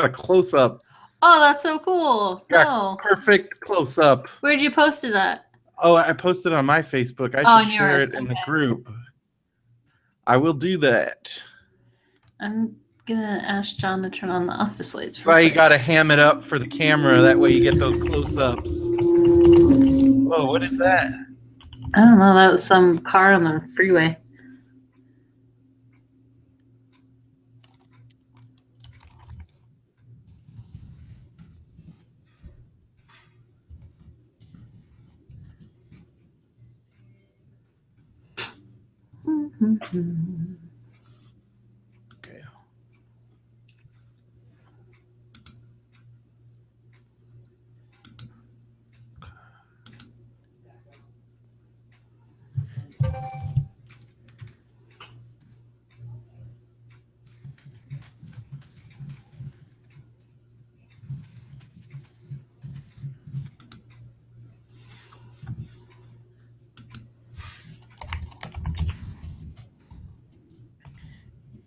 a close up. Oh, that's so cool. No. Perfect close up. Where'd you post it at? Oh, I posted on my Facebook. I should share it in the group. I will do that. I'm gonna ask John to turn on the office lights. So you gotta ham it up for the camera. That way you get those close-ups. Whoa, what is that? I don't know. That was some car on the freeway. Okay.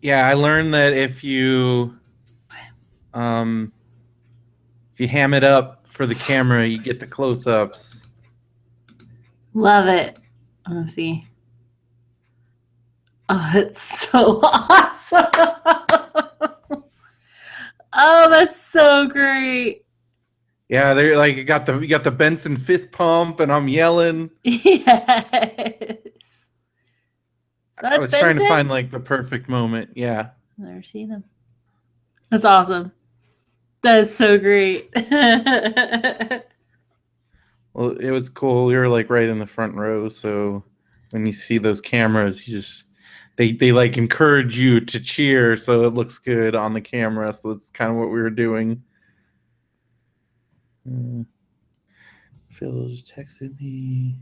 Yeah, I learned that if you ham it up for the camera, you get the close-ups. Love it. I want to see. Oh, it's so awesome. Oh, that's so great. Yeah, they're like you got the Benson fist pump, and I'm yelling. Yes. So I was trying to find like the perfect moment. Yeah. Never seen him. That's awesome. That's so great. Well, it was cool. We were like right in the front row, so when you see those cameras, you just they like encourage you to cheer, so it looks good on the camera. So that's kind of what we were doing. Phil just texted me.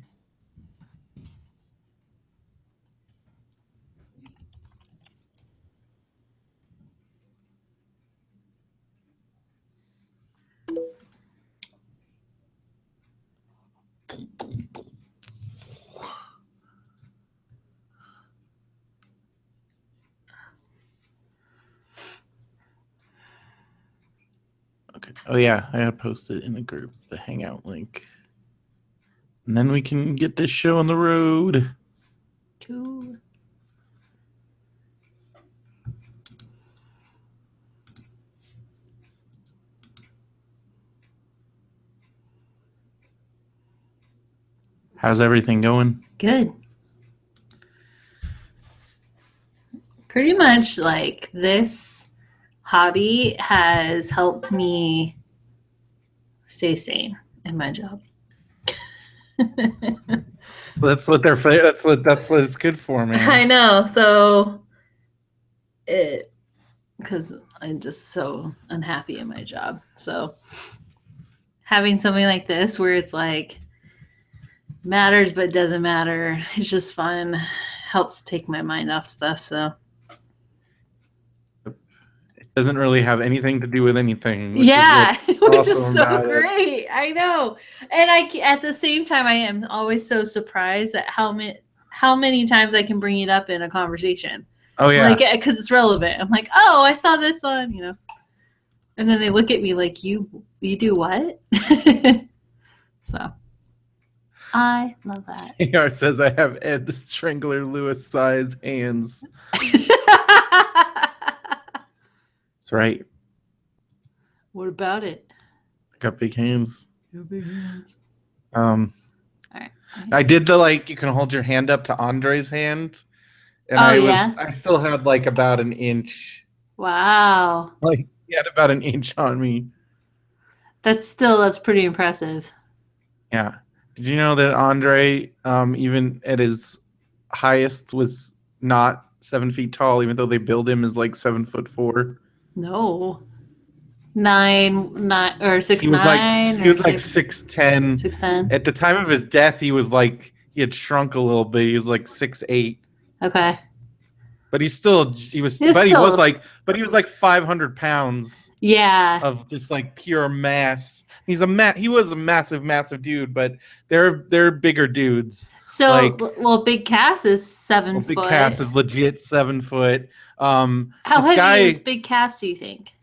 Okay. Oh yeah, I gotta post it in the group, the Hangout link, and then we can get this show on the road. Cool. How's everything going? Good. Pretty much like this hobby has helped me stay sane in my job. That's what that's what it's good for, man. I know. So because I'm just so unhappy in my job. So having something like this where it's like matters but doesn't matter, it's just fun, helps take my mind off stuff. So it doesn't really have anything to do with anything. Which is so great. I know. And at the same time, I am always so surprised at how many times I can bring it up in a conversation. Oh yeah, like because it's relevant. I'm like, oh, I saw this on, and then they look at me like, you do what? So I love that. It says I have Ed the Strangler Lewis size hands. That's right. What about it? I got big hands. You have big hands. All right. I did you can hold your hand up to Andre's hand. And I still had like about an inch. Wow. Like he had about an inch on me. That's pretty impressive. Yeah. Did you know that Andre, even at his highest, was not 7 feet tall, even though they build him as like 7'4"? No. 9 or 6'9". He was like 6'10". 6'10". At the time of his death, he had shrunk a little bit. He was like 6'8". Okay. But he was like 500 pounds. Yeah. Of just like pure mass. He was a massive dude, but they're bigger dudes. So Big Cass is 7 foot. Big Cass is legit 7 foot. How heavy is Big Cass, do you think?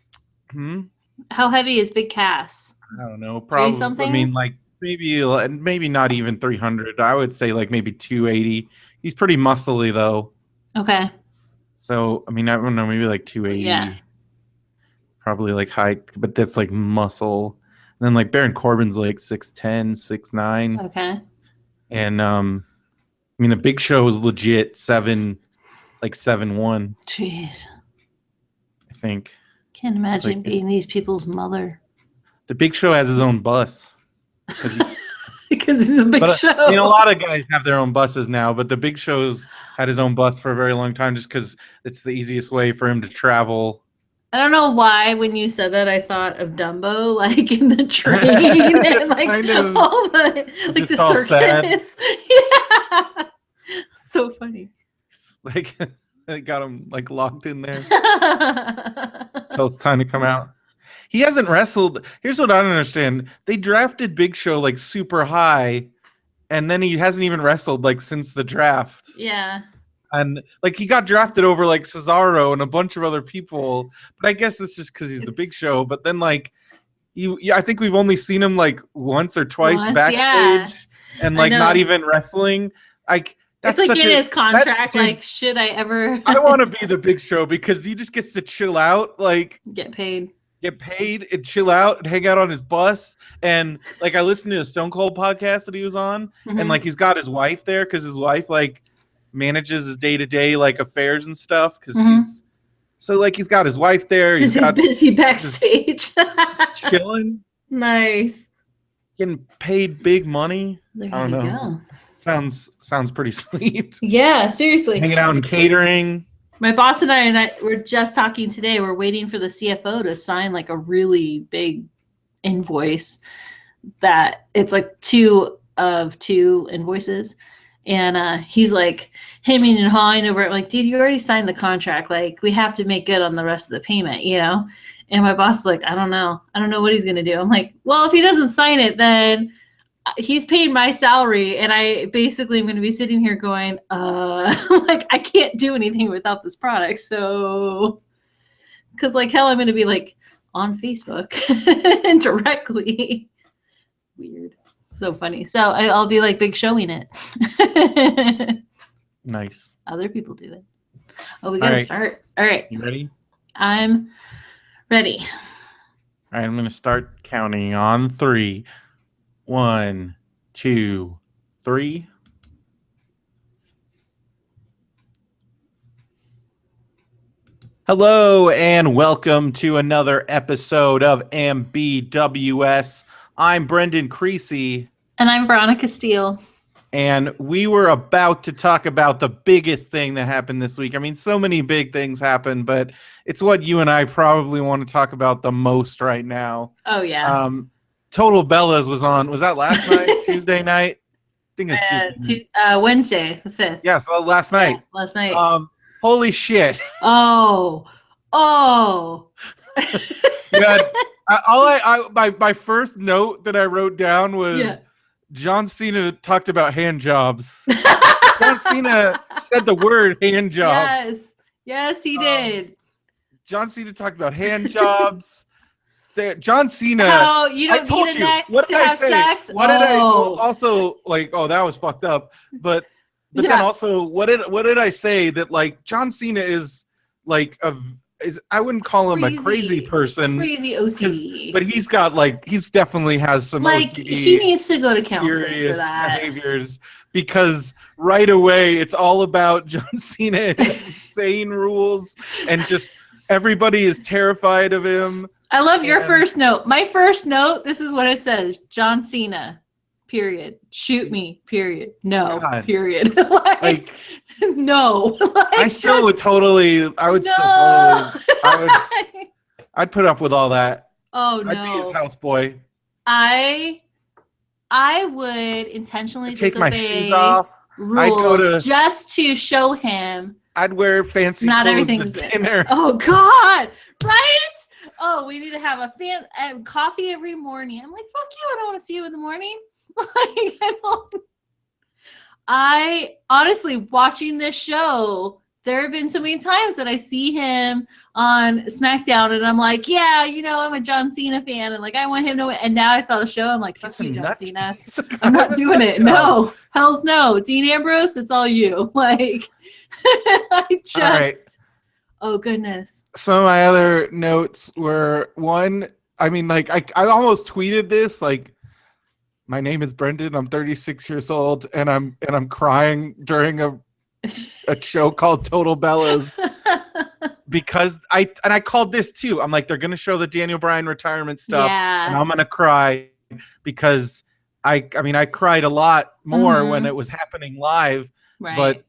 How heavy is Big Cass? I don't know. 3 Probably. I mean, something? like maybe not even 300. I would say like maybe 280. He's pretty muscly though. Okay. So I mean, I don't know. Maybe like Yeah. 280. Probably like height, but that's like muscle. And then like Baron Corbin's like 6'10", 6'9". Okay. And I mean the Big Show is legit 7'1", Jeez. I think. Can't It's imagine like being these people's mother. the Big Show has his own bus. Because he's a big But show. I mean, a lot of guys have their own buses now, but the Big Show's had his own bus for a very long time just because it's the easiest way for him to travel. I don't know why when you said that I thought of Dumbo, like in the train and like kind of, all the like the all circus. Yeah. So funny. Like they got him like locked in there until it's time to come out. He hasn't wrestled. Here's what I don't understand. They drafted Big Show like super high, and then he hasn't even wrestled like since the draft. Yeah. And like he got drafted over like Cesaro and a bunch of other people, but I guess that's just because he's the Big Show. But then like I think we've only seen him like once or twice backstage, yeah. and like not even wrestling. Like that's it's like such in his contract. dude, like, should I ever? I want to be the Big Show because he just gets to chill out, like get paid and chill out and hang out on his bus. And like I listened to a Stone Cold podcast that he was on, and like he's got his wife there because his wife like manages his day-to-day like affairs and stuff because he's so like he's got his wife there. He's busy backstage, just chilling. Nice, getting paid big money. There I don't know. Go. Sounds pretty sweet. Yeah, seriously. Hanging out in catering. My boss and I were just talking today. We're waiting for the CFO to sign like a really big invoice that it's like 2 of 2 invoices. And he's like hemming and hawing over it. Like, dude, you already signed the contract. Like, we have to make good on the rest of the payment, you know? And my boss is like, I don't know. I don't know what he's going to do. I'm like, well, if he doesn't sign it, then he's paid my salary. And I basically am going to be sitting here going, like, I can't do anything without this product. So, because like hell, I'm going to be like on Facebook directly. Weird. So funny. So I'll be like big showing it. Nice. Other people do it. Oh, we gotta start. All right. You ready? I'm ready. All right, I'm gonna start counting on 3. 1, 2, 3. Hello and welcome to another episode of MBWS. I'm Brendan Creecy. And I'm Veronica Steele. And we were about to talk about the biggest thing that happened this week. I mean, so many big things happened, but it's what you and I probably want to talk about the most right now. Oh, yeah. Total Bellas was on. Was that last night? Tuesday night? I think it's Tuesday. Wednesday, the 5th. Yeah, so last night. Yeah, last night. Holy shit. Oh. My first note that I wrote down was John Cena talked about hand jobs. John Cena said the word hand job. Yes, he did. John Cena talked about hand jobs. John Cena. Oh, you don't need a neck to have sex. What did I also like? Oh, that was fucked up. But then also, what did I say that like John Cena is like I wouldn't call him a crazy person. Crazy OCD. But he's got he's definitely has some like OCD, he needs to go to counseling serious for that. behaviors because right away it's all about John Cena and his insane rules and just everybody is terrified of him. I love your first note. My first note, this is what it says. John Cena, period. Shoot me, period. No, God. Period. No. I still would totally, I'd put up with all that. Oh, no. I'd be his houseboy. I would intentionally take my shoes off. Rules I'd go to, just to show him. I'd wear fancy clothes to dinner. Oh, God. Right? Oh, we need to have a coffee every morning. I'm like, fuck you. I don't want to see you in the morning. I honestly, watching this show, there have been so many times that I see him on SmackDown and I'm like, yeah, I'm a John Cena fan and like I want him to win. And now I saw the show, I'm like, fuck you, John Cena. I'm not doing it. No, hell's no. Dean Ambrose, it's all you. Like, I just, right. Oh goodness. Some of my other notes were one. I mean, like I almost tweeted this. Like, my name is Brendan. I'm 36 years old, and I'm crying during a show called Total Bellas because I called this too. I'm like, they're gonna show the Daniel Bryan retirement stuff, and I'm gonna cry because I mean I cried a lot more when it was happening live, but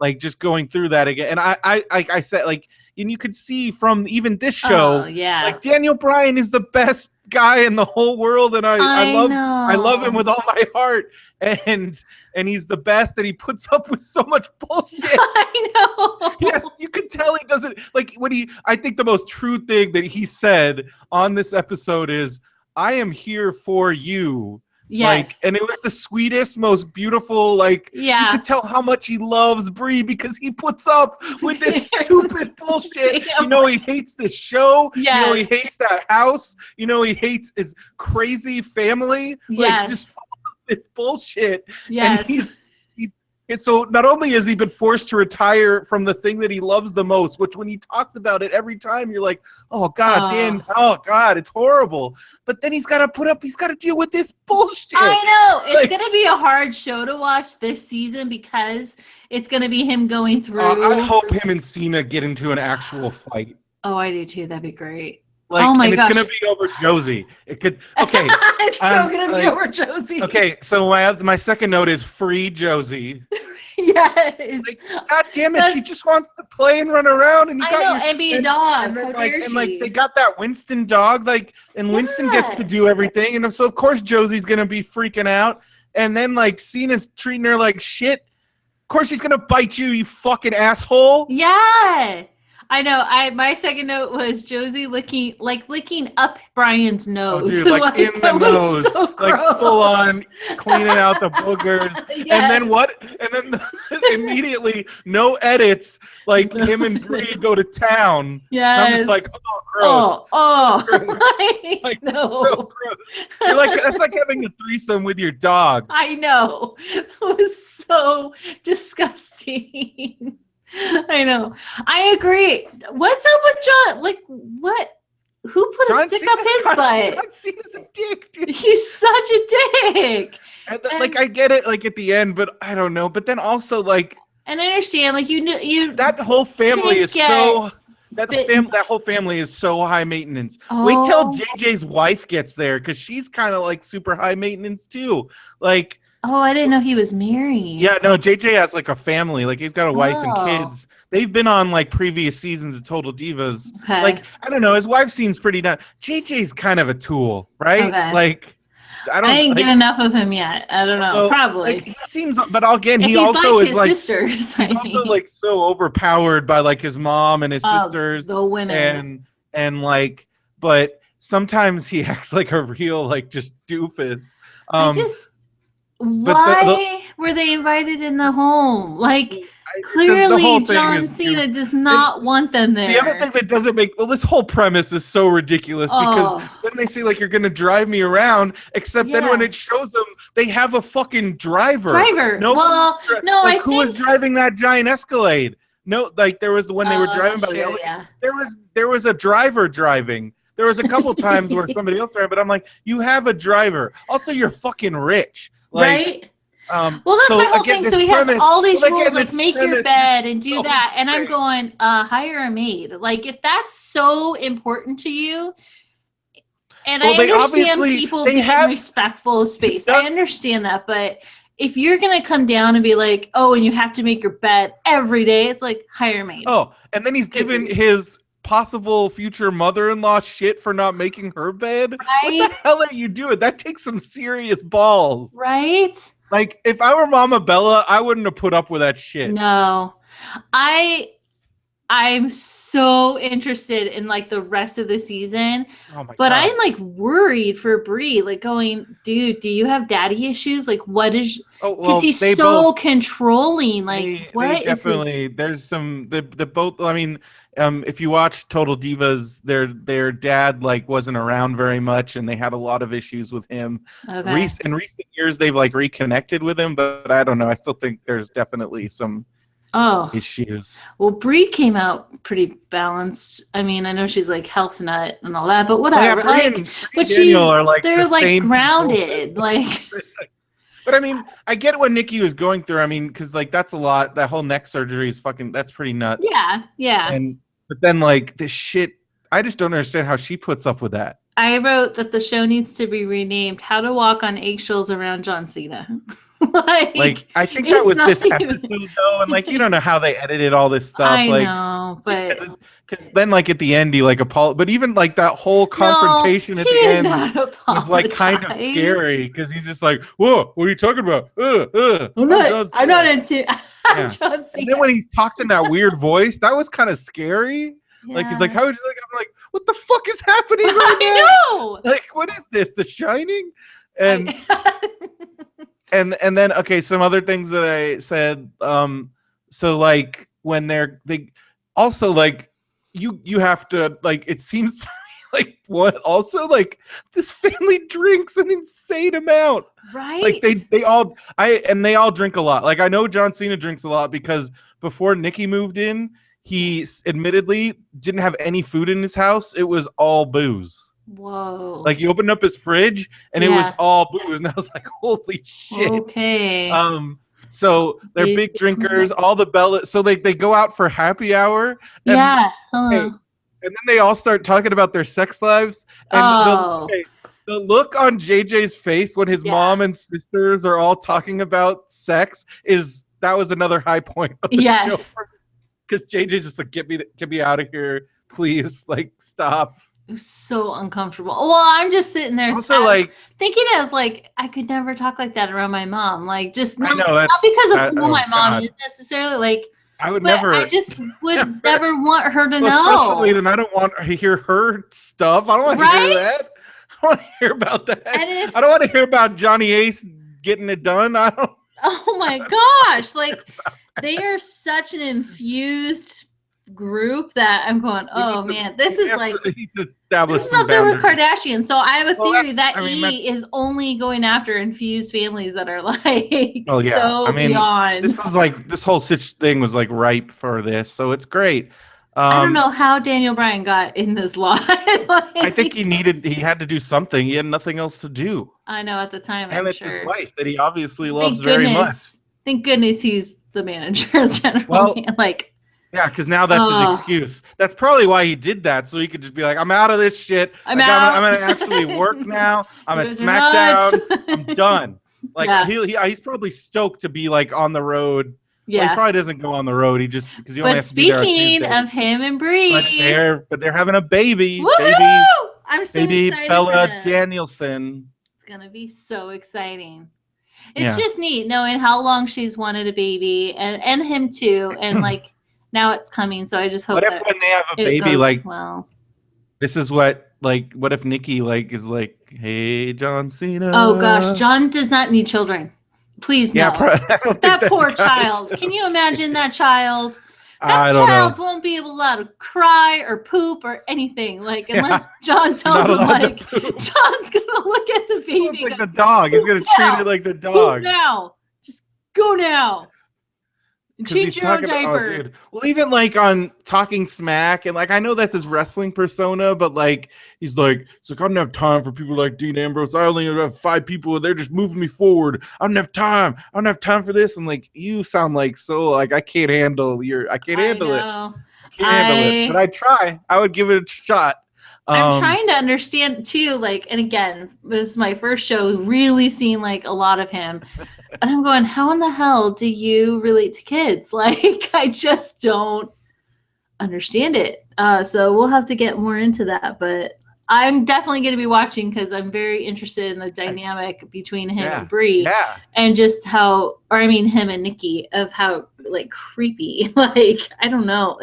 like just going through that again, and I said like, and you could see from even this show, like Daniel Bryan is the best guy in the whole world, and I love him with all my heart, and he's the best, and he puts up with so much bullshit. I know. Yes, you can tell he doesn't like when I think the most true thing that he said on this episode is, "I am here for you." Yes. Like, and it was the sweetest, most beautiful, like, you could tell how much he loves Brie because he puts up with this stupid bullshit. He hates this show. Yes. He hates that house. He hates his crazy family. Like, just all of this bullshit. Yes. And so not only has he been forced to retire from the thing that he loves the most, which when he talks about it every time, you're like, oh God, Dan, oh God, it's horrible. But then he's got to deal with this bullshit. I know. It's going to be a hard show to watch this season because it's going to be him going through. I hope him and Cena get into an actual fight. Oh, I do too. That'd be great. Like, oh my and gosh. it's going to be over Josie. It could, okay. It's so going to be over Josie. Okay, so my second note is free Josie. Yes. Like, God damn it, she just wants to play and run around, and and be a dog. And they got that Winston dog, like, and Winston gets to do everything, and so of course Josie's gonna be freaking out, and then like Cena's treating her like shit. Of course she's gonna bite you, you fucking asshole. Yeah. I know. My second note was Josie licking up Brian's nose. Oh, dude, like in the nose, so like full on cleaning out the boogers. Yes. And then what? And then immediately, no edits. Like him and Bree go to town. Yes. And I'm just like, oh, gross. Oh, like, no. So gross. You're like, that's like having a threesome with your dog. I know. It was so disgusting. I know. I agree. What's up with John? Like, what? Who put a stick up his butt? John Cena's a dick, dude. He's such a dick. And like, I get it, like, at the end, but I don't know. But then also, like... And I understand, like, you... That whole family is so... That whole family is so high maintenance. Oh. Wait till JJ's wife gets there, because she's kind of, like, super high maintenance, too. Like... Oh, I didn't know he was married. Yeah, no, JJ has like a family. Like he's got a wife and kids. They've been on like previous seasons of Total Divas. Okay. Like, I don't know, his wife seems pretty done. JJ's kind of a tool, right? Okay. Like I didn't get enough of him yet. I don't know. Probably. Like, he seems, but again, he also like is like sisters. He's also like so overpowered by like his mom and his sisters. The women. And like, but sometimes he acts like a real like just doofus. Why were they invited in the home? Like, clearly John Cena does not want them there. The other thing that doesn't make... Well, this whole premise is so ridiculous because then they say, like, you're going to drive me around, except then when it shows them, they have a fucking driver. No, like, who was driving that giant Escalade? No, like, there was... When they were driving by the elevator, there was a driver driving. There was a couple times where somebody else drove, but I'm like, you have a driver. Also, you're fucking rich. Like, right? Well, that's my whole thing. So he has all these rules, like make your bed and do that. And I'm going, hire a maid. Like, if that's so important to you, and I understand people being respectful of space. I understand that. But if you're going to come down and be like, oh, and you have to make your bed every day, it's like, hire a maid. Oh, and then he's given his possible future mother-in-law shit for not making her bed. Right? What the hell are you doing? That takes some serious balls. Right? Like, if I were Mama Bella, I wouldn't have put up with that shit. No. I I'm so interested in like the rest of the season. Oh my But God. I'm like worried for Bree, like going, dude, do you have daddy issues? Like, what is? Oh Because well, he's they so both. controlling. Like, They what is his? definitely there's some the both. I mean, if you watch Total Divas, their dad like wasn't around very much, and they had a lot of issues with him. Okay. In recent years, they've like reconnected with him, but I don't know. I still think there's definitely some Oh, issues. well, Bree came out pretty balanced. I mean, I know she's like health nut and all that, but Oh yeah, whatever. Like, Bree but and Daniel are like the they're like same people. grounded. Like, But I mean, I get what Nikki was going through. I mean, because like that's a lot. That whole neck surgery is fucking. That's pretty nuts. yeah, yeah. And but then like this shit, I just don't understand how she puts up with that. I wrote that the show needs to be renamed "How to Walk on Eggshells Around John Cena." Like I think that it's was not this even- episode though, and like you don't know how they edited all this stuff. I Like know, but because then like at the end he like but even like that whole confrontation at he the did end not was like kind of apologize. scary because he's just like, whoa, what are you talking about? I'm not into Yeah. John And Cena. then when he talked in that weird voice, that was kind of scary. Like he's like, Yeah. how would you like? I'm like, what the fuck is happening right now? I know. Like, what is this? The Shining? And I- and then okay, some other things that I said. So like when they also like you have to like it seems to me like what also like this family drinks an insane amount. right? Like they all drink a lot. Like I know John Cena drinks a lot because before Nikki moved in, he admittedly didn't have any food in his house. It was all booze. Whoa. Like he opened up his fridge and it was Yeah. all booze, and I was like, "Holy shit!" Okay. So they're big drinkers. All the Bella, so they go out for happy hour. And, yeah. Hello. and then they all start talking about their sex lives. And Oh. the look on JJ's face when his Yeah. mom and sisters are all talking about sex that was another high point of the show. Yes. Because JJ's just like, get me out of here, please, like stop. It was so uncomfortable. Well, I'm just sitting there Also, like thinking as like I could never talk like that around my mom. Like just I not, know not because of who oh, my mom God. is necessarily. Like, I would but never. I just would never. never want her to Well, know. especially then I don't want to hear her stuff. I don't want to hear Right? that. I don't want to hear about that. And if- I don't want to hear about Johnny Ace getting it done. I don't. Oh my gosh! Like they are such an infused group that I'm going. Oh man, this is like. This is up there with Kardashian. So I have a theory that is only going after infused families that are like so beyond. This was like this whole thing was like ripe for this, so it's great. I don't know how Daniel Bryan got in this line. I think he had to do something. He had nothing else to do. I know at the time, and it's his wife that he obviously loves very much. Thank goodness he's the manager general. Well, like. Yeah, because now that's his excuse. That's probably why he did that, so he could just be like, "I'm out of this shit. I'm gonna actually work now. I'm at SmackDown. I'm done." Like he's probably stoked to be like on the road. Yeah, well, he probably doesn't go on the road. He just because he only has to be there. Speaking of him and Bree, but they're having a baby. Woohoo! I'm so baby excited Bella for them. Danielson. It's gonna be so exciting. It's just neat knowing how long she's wanted a baby and him too, and like. Now it's coming, so I just hope. What if when they have a baby, goes like well? This is what if Nikki like is like, hey, John Cena? Oh gosh, John does not need children. Please no. Yeah, that poor child. Can you imagine that child? That child won't be allowed to cry or poop or anything, like unless John tells him, like John's gonna look at the baby. It's like the dog. He's gonna treat it like the dog. Poop now, just go now. Change your own diaper. Oh, dude. Well, even like on Talking Smack, and like I know that's his wrestling persona, but like he's like, it's like I don't have time for people like Dean Ambrose. I only have 5 people, and they're just moving me forward. I don't have time. I don't have time for this. And like you sound like so like I can't handle it. I can't handle it. But I try. I would give it a shot. I'm trying to understand too, like, and again, this is my first show really seeing like a lot of him. And I'm going, how in the hell do you relate to kids? Like, I just don't understand it. So we'll have to get more into that. But I'm definitely going to be watching because I'm very interested in the dynamic between him and Bree. Yeah. And just him and Nikki, of how like creepy, like, I don't know.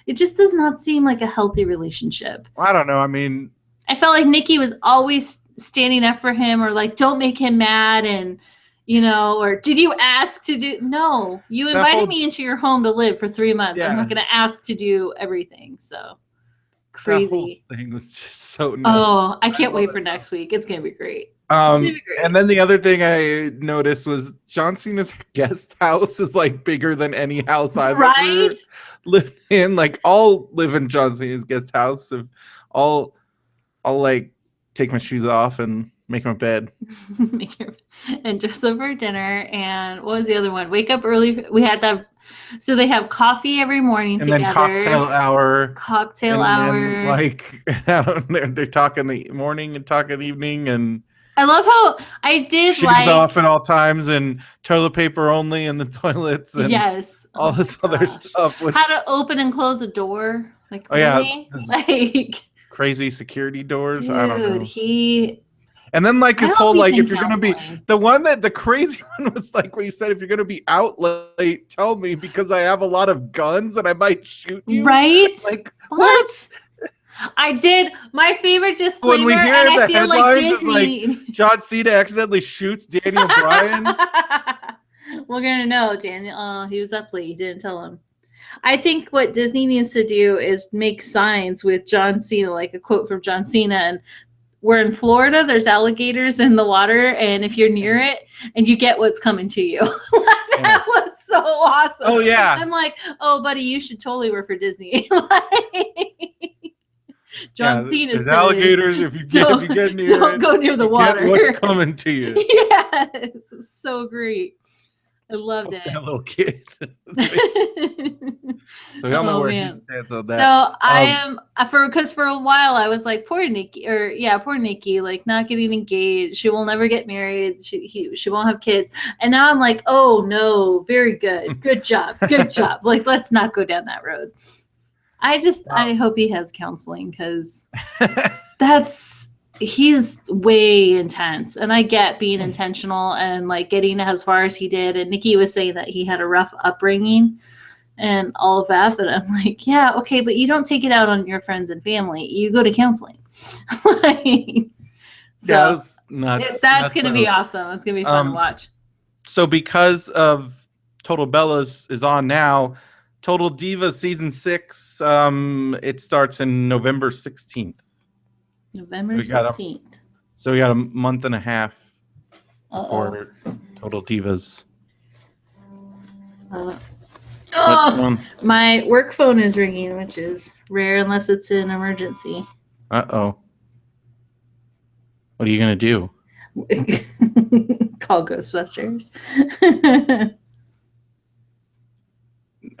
It just does not seem like a healthy relationship. I don't know. I mean, I felt like Nikki was always standing up for him, or like, don't make him mad, and or did you ask to do? No, you invited me into your home to live for 3 months. I'm not going to ask to do everything. So crazy. That whole thing was just so nuts. Oh, I can't wait for next week. It's going to be great. And then the other thing I noticed was John Cena's guest house is like bigger than any house I've ever lived in. Like, I'll live in John Cena's guest house. If I'll like take my shoes off and make my bed. And dress up for dinner. And what was the other one? Wake up early. We had that. So they have coffee every morning and together. Then cocktail hour. Then, like, I don't know, they talk in the morning and talk in the evening, and I love how I did shoes off at all times and toilet paper only in the toilets. And all this other stuff. How to open and close a door. Like, really? Like crazy security doors. Dude, I don't know. And then like his whole like, if you're gonna be the crazy one was like when he said, if you're gonna be out late, tell me because I have a lot of guns and I might shoot you. Right? Like what? I did my favorite disclaimer, when we hear and the I feel like Disney. Like John Cena accidentally shoots Daniel Bryan. We're gonna know, Daniel. Oh, he was up late. He didn't tell him. I think what Disney needs to do is make signs with John Cena, like a quote from John Cena, and we're in Florida, there's alligators in the water, and if you're near it, and you get what's coming to you. That was so awesome. Oh, yeah. I'm like, oh, buddy, you should totally work for Disney. John Cena says, alligators, if you get near don't go near the water. What's coming to you. Yes, it was so great. I loved it. That little kid. So I don't know where he stands on that. So I am because for a while I was like, poor Nikki, like not getting engaged. She will never get married. She won't have kids. And now I'm like, oh no, very good. Good job. Good job. Like, let's not go down that road. I hope he has counseling because he's way intense, and I get being intentional and like getting as far as he did. And Nikki was saying that he had a rough upbringing and all of that, but I'm like, yeah, okay, but you don't take it out on your friends and family. You go to counseling. That's gonna be awesome. It's gonna be fun to watch. So because of Total Bellas is on now, Total Divas season 6, it starts in November 16th. November 16th. So we got a month and a half for Total Divas. My work phone is ringing, which is rare unless it's an emergency. Uh-oh. What are you going to do? Call Ghostbusters.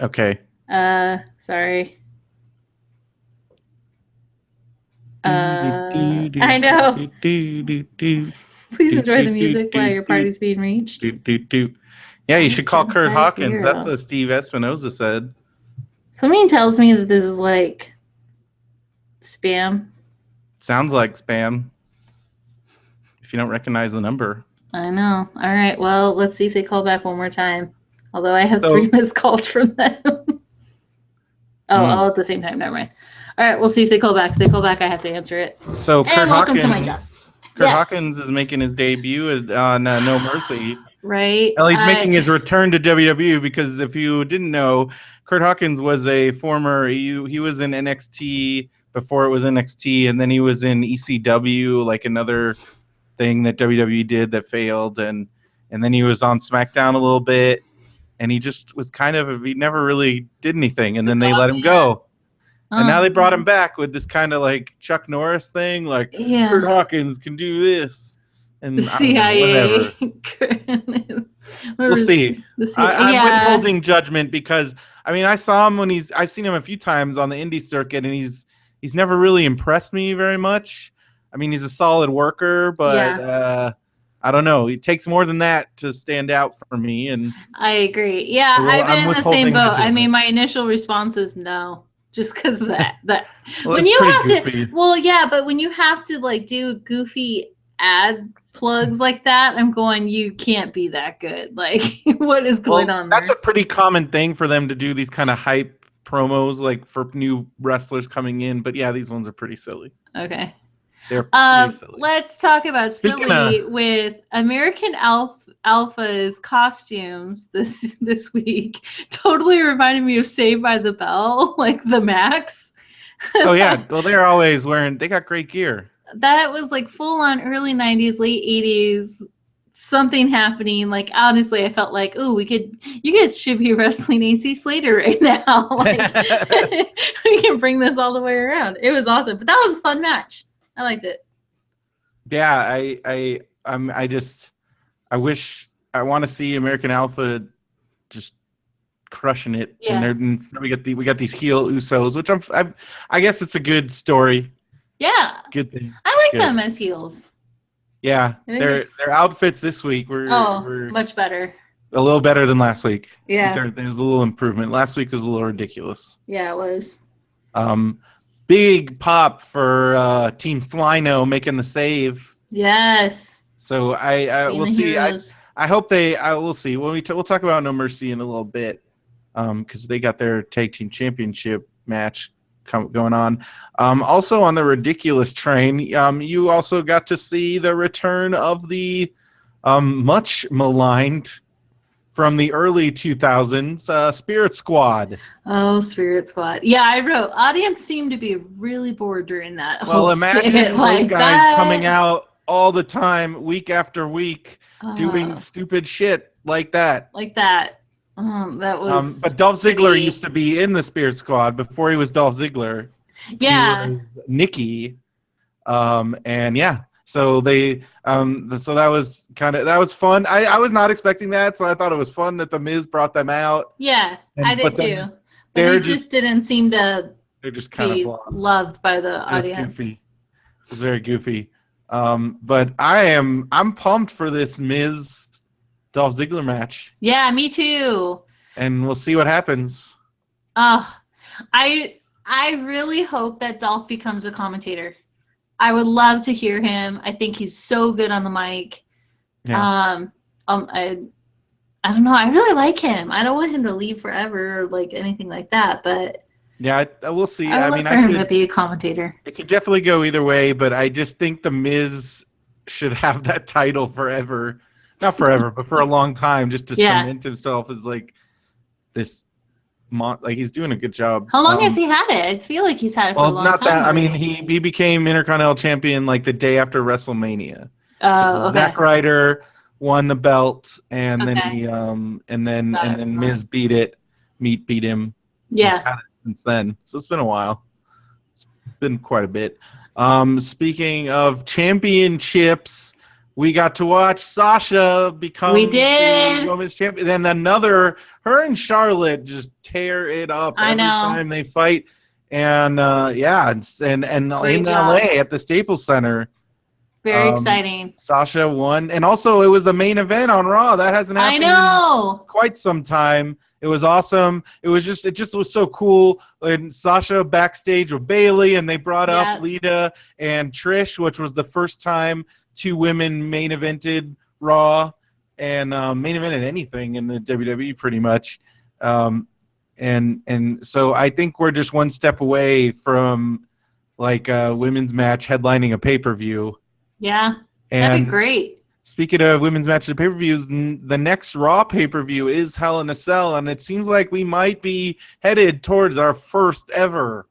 Okay. Sorry. I know. Please enjoy the music while your party's being reached. Yeah, you should call Kurt Hawkins. That's what Steve Espinoza said. Somebody tells me that this is like spam. Sounds like spam. If you don't recognize the number. I know. All right. Well, let's see if they call back one more time. Although I have 3 missed calls from them. All at the same time. Never mind. All right. We'll see if they call back. If they call back, I have to answer it. So Kurt welcome to my job. Kurt Hawkins is making his debut on No Mercy. Right. Well, he's making his return to WWE because if you didn't know, Kurt Hawkins was a former. He was in NXT before it was NXT, and then he was in ECW, like another thing that WWE did that failed, and then he was on SmackDown a little bit, and he just was he never really did anything, and then they let him go. And now they brought him back with this kind of like Chuck Norris thing, like Kurt Hawkins can do this. And the CIA. We'll see. I'm withholding judgment because I saw him I've seen him a few times on the indie circuit, and he's never really impressed me very much. He's a solid worker, but I don't know. It takes more than that to stand out for me. And I agree. Yeah, I've been in the same boat. My initial response is no. Just because of that. Well, when you have goofy. But when you have to like do goofy ad plugs like that, I'm going, you can't be that good. Like, what is going on there? That's a pretty common thing for them to do, these kind of hype promos like for new wrestlers coming in, but yeah, these ones are pretty silly. Okay. They're pretty silly. Let's talk about Speaking silly with American Alpha's costumes this week. Totally reminded me of Saved by the Bell, like the Max. Oh yeah, well they're always wearing. They got great gear. That was like full on early 90s, late 80s. Something happening. Like honestly, I felt like, oh, you guys should be wrestling AC Slater right now. Like we can bring this all the way around. It was awesome, but that was a fun match. I liked it. Yeah, I wish I want to see American Alpha just crushing it. Yeah. And we got these heel Usos, which I guess it's a good story. Yeah. Good thing. I like them as heels. Yeah, I think their outfits this week were much better. A little better than last week. Yeah. There's a little improvement. Last week was a little ridiculous. Yeah, it was. Big pop for Team Slino making the save. Yes. So I Being we'll the see. heroes. I hope I will see. We'll talk about No Mercy in a little bit, because they got their tag team championship match going on. Also on the ridiculous train, you also got to see the return of the much maligned from the early 2000s Spirit Squad. Oh, Spirit Squad. Yeah, I wrote, audience seemed to be really bored during that Well, whole imagine skit. those Like guys that. coming out all the time, week after week, doing stupid shit like that. Like that. That was. But Dolph Ziggler pretty- used to be in the Spirit Squad before he was Dolph Ziggler. Yeah. He was Nikki. And yeah, so they so that was fun. I was not expecting that, so I thought it was fun that the Miz brought them out. Yeah, I did too. But they're it just didn't seem to they're just kind be of loved by the It was audience. goofy. It was very goofy. But I'm pumped for this Miz Dolph Ziggler match, Yeah, me too. and we'll see what happens. I really hope that Dolph becomes a commentator. I would love to hear him. I think he's so good on the mic. Yeah. I don't know. I really like him. I don't want him to leave forever or like anything like that. But Yeah, we'll see. I would love for him to be a commentator. It could definitely go either way, but I just think the Miz should have that title forever. Not forever, but for a long time, just to cement himself as like this. Like he's doing a good job. How long has he had it? I feel like he's had it for a long time. I mean, he became Intercontinental Champion like the day after WrestleMania. Oh, okay. Zack Ryder won the belt, and then he and then Miz beat him. Yeah. He's had it since then, so it's been a while. It's been quite a bit. Speaking of championships, we got to watch Sasha become the women's champion. Then her and Charlotte just tear it up every time they fight. And and in LA at the Staples Center. Very exciting. Sasha won. And also it was the main event on Raw. That hasn't happened in quite some time. It was awesome. It just was so cool. And Sasha backstage with Bayley, and they brought up Lita and Trish, which was the first time two women main evented Raw and main evented anything in the WWE pretty much. And so I think we're just one step away from like a women's match headlining a pay-per-view. Yeah, that'd be great. Speaking of women's matches and pay-per-views, the next Raw pay-per-view is Hell in a Cell, and it seems like we might be headed towards our first ever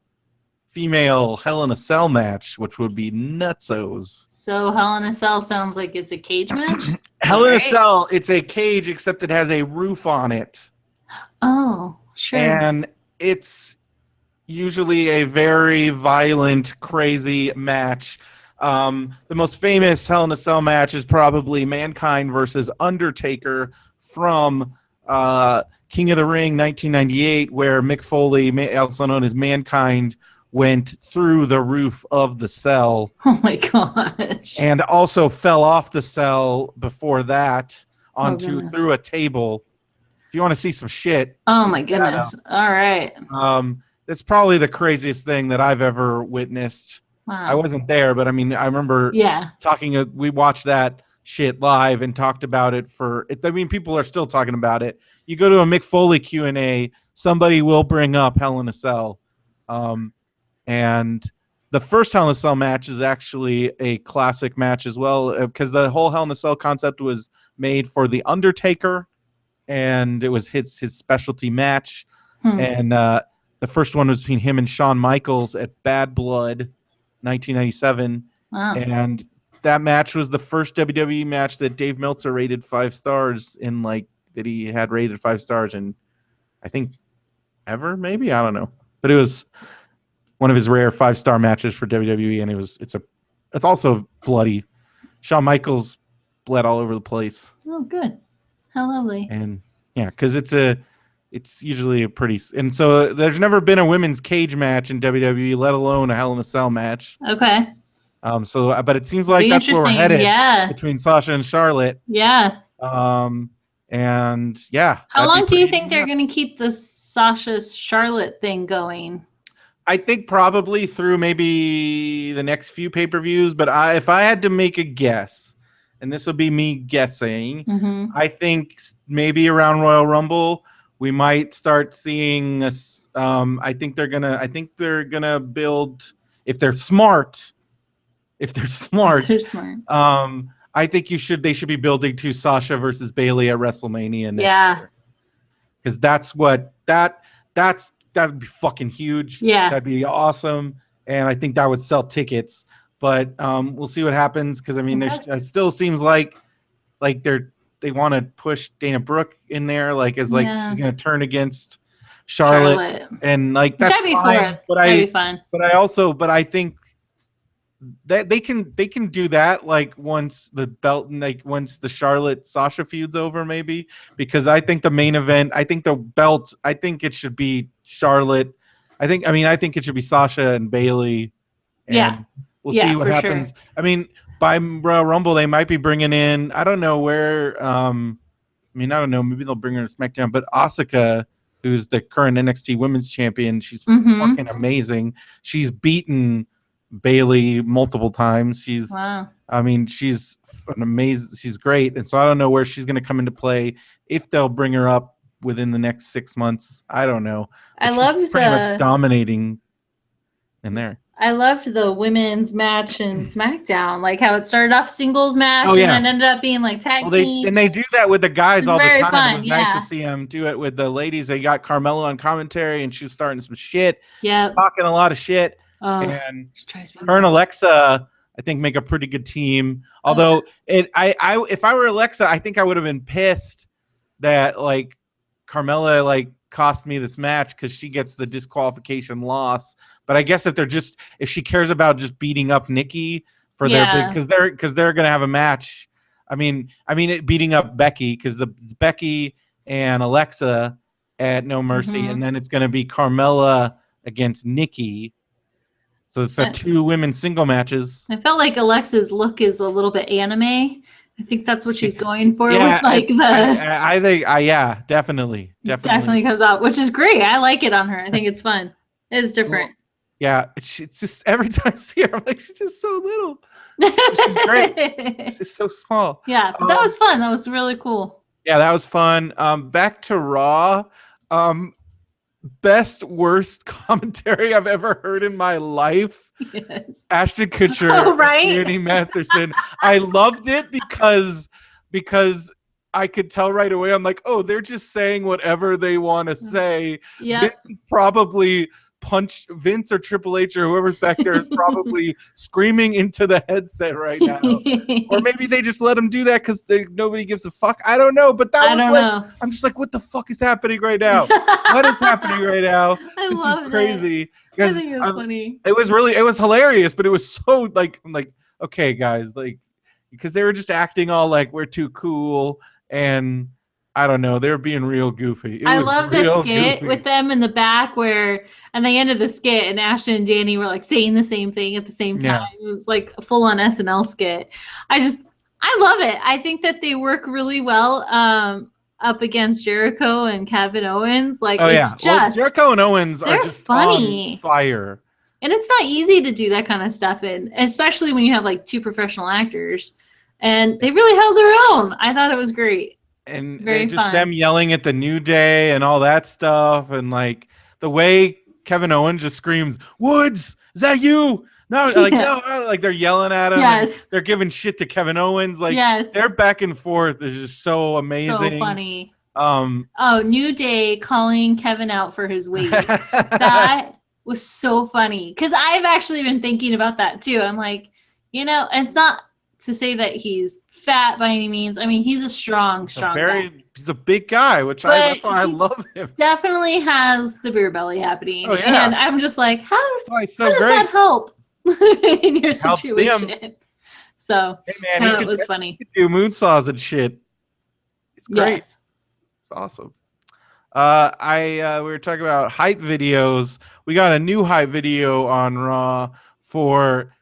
female Hell in a Cell match, which would be nutsos. So Hell in a Cell sounds like it's a cage match? Hell in a Cell, it's a cage, except it has a roof on it. Oh, sure. And it's usually a very violent, crazy match. The most famous Hell in a Cell match is probably Mankind versus Undertaker from King of the Ring 1998, where Mick Foley, also known as Mankind, went through the roof of the cell. Oh my gosh. And also fell off the cell before that through a table. If you want to see some shit. Oh my goodness. All right. It's probably the craziest thing that I've ever witnessed. Wow. I wasn't there, but I mean, I remember we watched that shit live and talked about it people are still talking about it. You go to a Mick Foley Q&A somebody will bring up Hell in a Cell. And the first Hell in a Cell match is actually a classic match as well, because the whole Hell in a Cell concept was made for The Undertaker, and it was his specialty match. And the first one was between him and Shawn Michaels at Bad Blood, 1997. Wow. And that match was the first WWE match that Dave Meltzer rated 5 stars in, like, that he had rated 5 stars in, I think, ever, maybe? I don't know. But it was one of his rare 5-star matches for WWE, and it's also bloody. Shawn Michaels bled all over the place. Oh, good. How lovely. And yeah, because it's usually a pretty, and so there's never been a women's cage match in WWE, let alone a Hell in a Cell match. Okay. So, but it seems like that's where we're headed. Yeah. Between Sasha and Charlotte. Yeah. And yeah. How long do you think they're going to keep the Sasha Charlotte thing going? I think probably through maybe the next few pay-per-views, but if I had to make a guess, and this will be me guessing, I think maybe around Royal Rumble we might start seeing us. I think they're gonna build, if they're smart. I think they should be building to Sasha versus Bayley at WrestleMania next year. Because that would be fucking huge. Yeah. That'd be awesome. And I think that would sell tickets. But we'll see what happens. Because, I mean, it still seems like they want to push Dana Brooke in there. Like, as like she's going to turn against Charlotte. And, like, that's fine. But I think that they can do that, like, once the belt, like, once the Charlotte Sasha feud's over, maybe. Because I think the main event, I think the belt, I think it should be Charlotte. I think it should be Sasha and Bayley. And we'll see what happens. Sure. I mean, by Royal Rumble, they might be bringing in, I don't know where, I don't know, maybe they'll bring her to SmackDown, but Asuka, who's the current NXT Women's Champion, she's fucking amazing. She's beaten Bayley multiple times. She's amazing. She's great. And so I don't know where she's going to come into play, if they'll bring her up within the next 6 months. I don't know. But I love pretty much dominating in there. I loved the women's match in SmackDown, like how it started off singles match and then ended up being like tag team. And they do that with the guys all the time. Fun, it was nice to see them do it with the ladies. They got Carmella on commentary, and she's starting some shit. Yeah, she's talking a lot of shit. And her and Alexa, I think, make a pretty good team. Although if I were Alexa, I think I would have been pissed that, like, Carmella, like, cost me this match because she gets the disqualification loss. But I guess if she cares about just beating up Nikki for their, because they're gonna have a match. Beating up Becky, because it's Becky and Alexa at No Mercy, and then it's gonna be Carmella against Nikki. So it's 2 women's single matches. I felt like Alexa's look is a little bit anime. I think that's what she's going for with, like, I think definitely comes out, which is great. I like it on her. I think it's fun. It's different. It's just every time I see her, I'm like, she's just so little. She's great. She's just so small. Yeah, but that was fun. That was really cool. Yeah, that was fun. Back to Raw. Best worst commentary I've ever heard in my life. Yes. Ashton Kutcher, Danny Masterson. I loved it because I could tell right away. I'm like, oh, they're just saying whatever they want to say. Yeah, Vince probably punched Vince or Triple H or whoever's back there is probably screaming into the headset right now. Or maybe they just let him do that because nobody gives a fuck. I don't know. But I'm just like, what the fuck is happening right now? What is happening right now? This is crazy. I think it was funny. It was hilarious, but it was so like, I'm like, okay, guys, like, because they were just acting all like we're too cool, and I don't know, they were being real goofy. I love the skit with them in the back where, and they ended the skit, and Ashton and Danny were like saying the same thing at the same time. Yeah. It was like a full-on SNL skit. I love it. I think that they work really well up against Jericho and Kevin Owens. Like, Jericho and Owens are just funny, on fire. And it's not easy to do that kind of stuff, and especially when you have like 2 professional actors, and they really held their own. I thought it was great. and Very just fun. them yelling at the New Day and all that stuff, and like the way Kevin Owens just screams, "Woods, is that you?" No, like Yeah. no, like they're yelling at him and Yes. they're giving shit to Kevin Owens. Like Yes. their back and forth is just so amazing. So funny. Um, Oh, New Day calling Kevin out for his weight. That was so funny because I've actually been thinking about that too. I'm like, you know, and it's not to say that he's fat by any means. I mean, he's a strong guy. he's a big guy, which But that's why I he love him. definitely has the beer belly happening. Oh, yeah. And I'm just like, how That's why he's so does great. that help in your Helps him. situation? So Hey man, it was funny. he could do moonsaws and shit. It's great. Yes. It's awesome. We were talking about hype videos. We got a new hype video on Raw for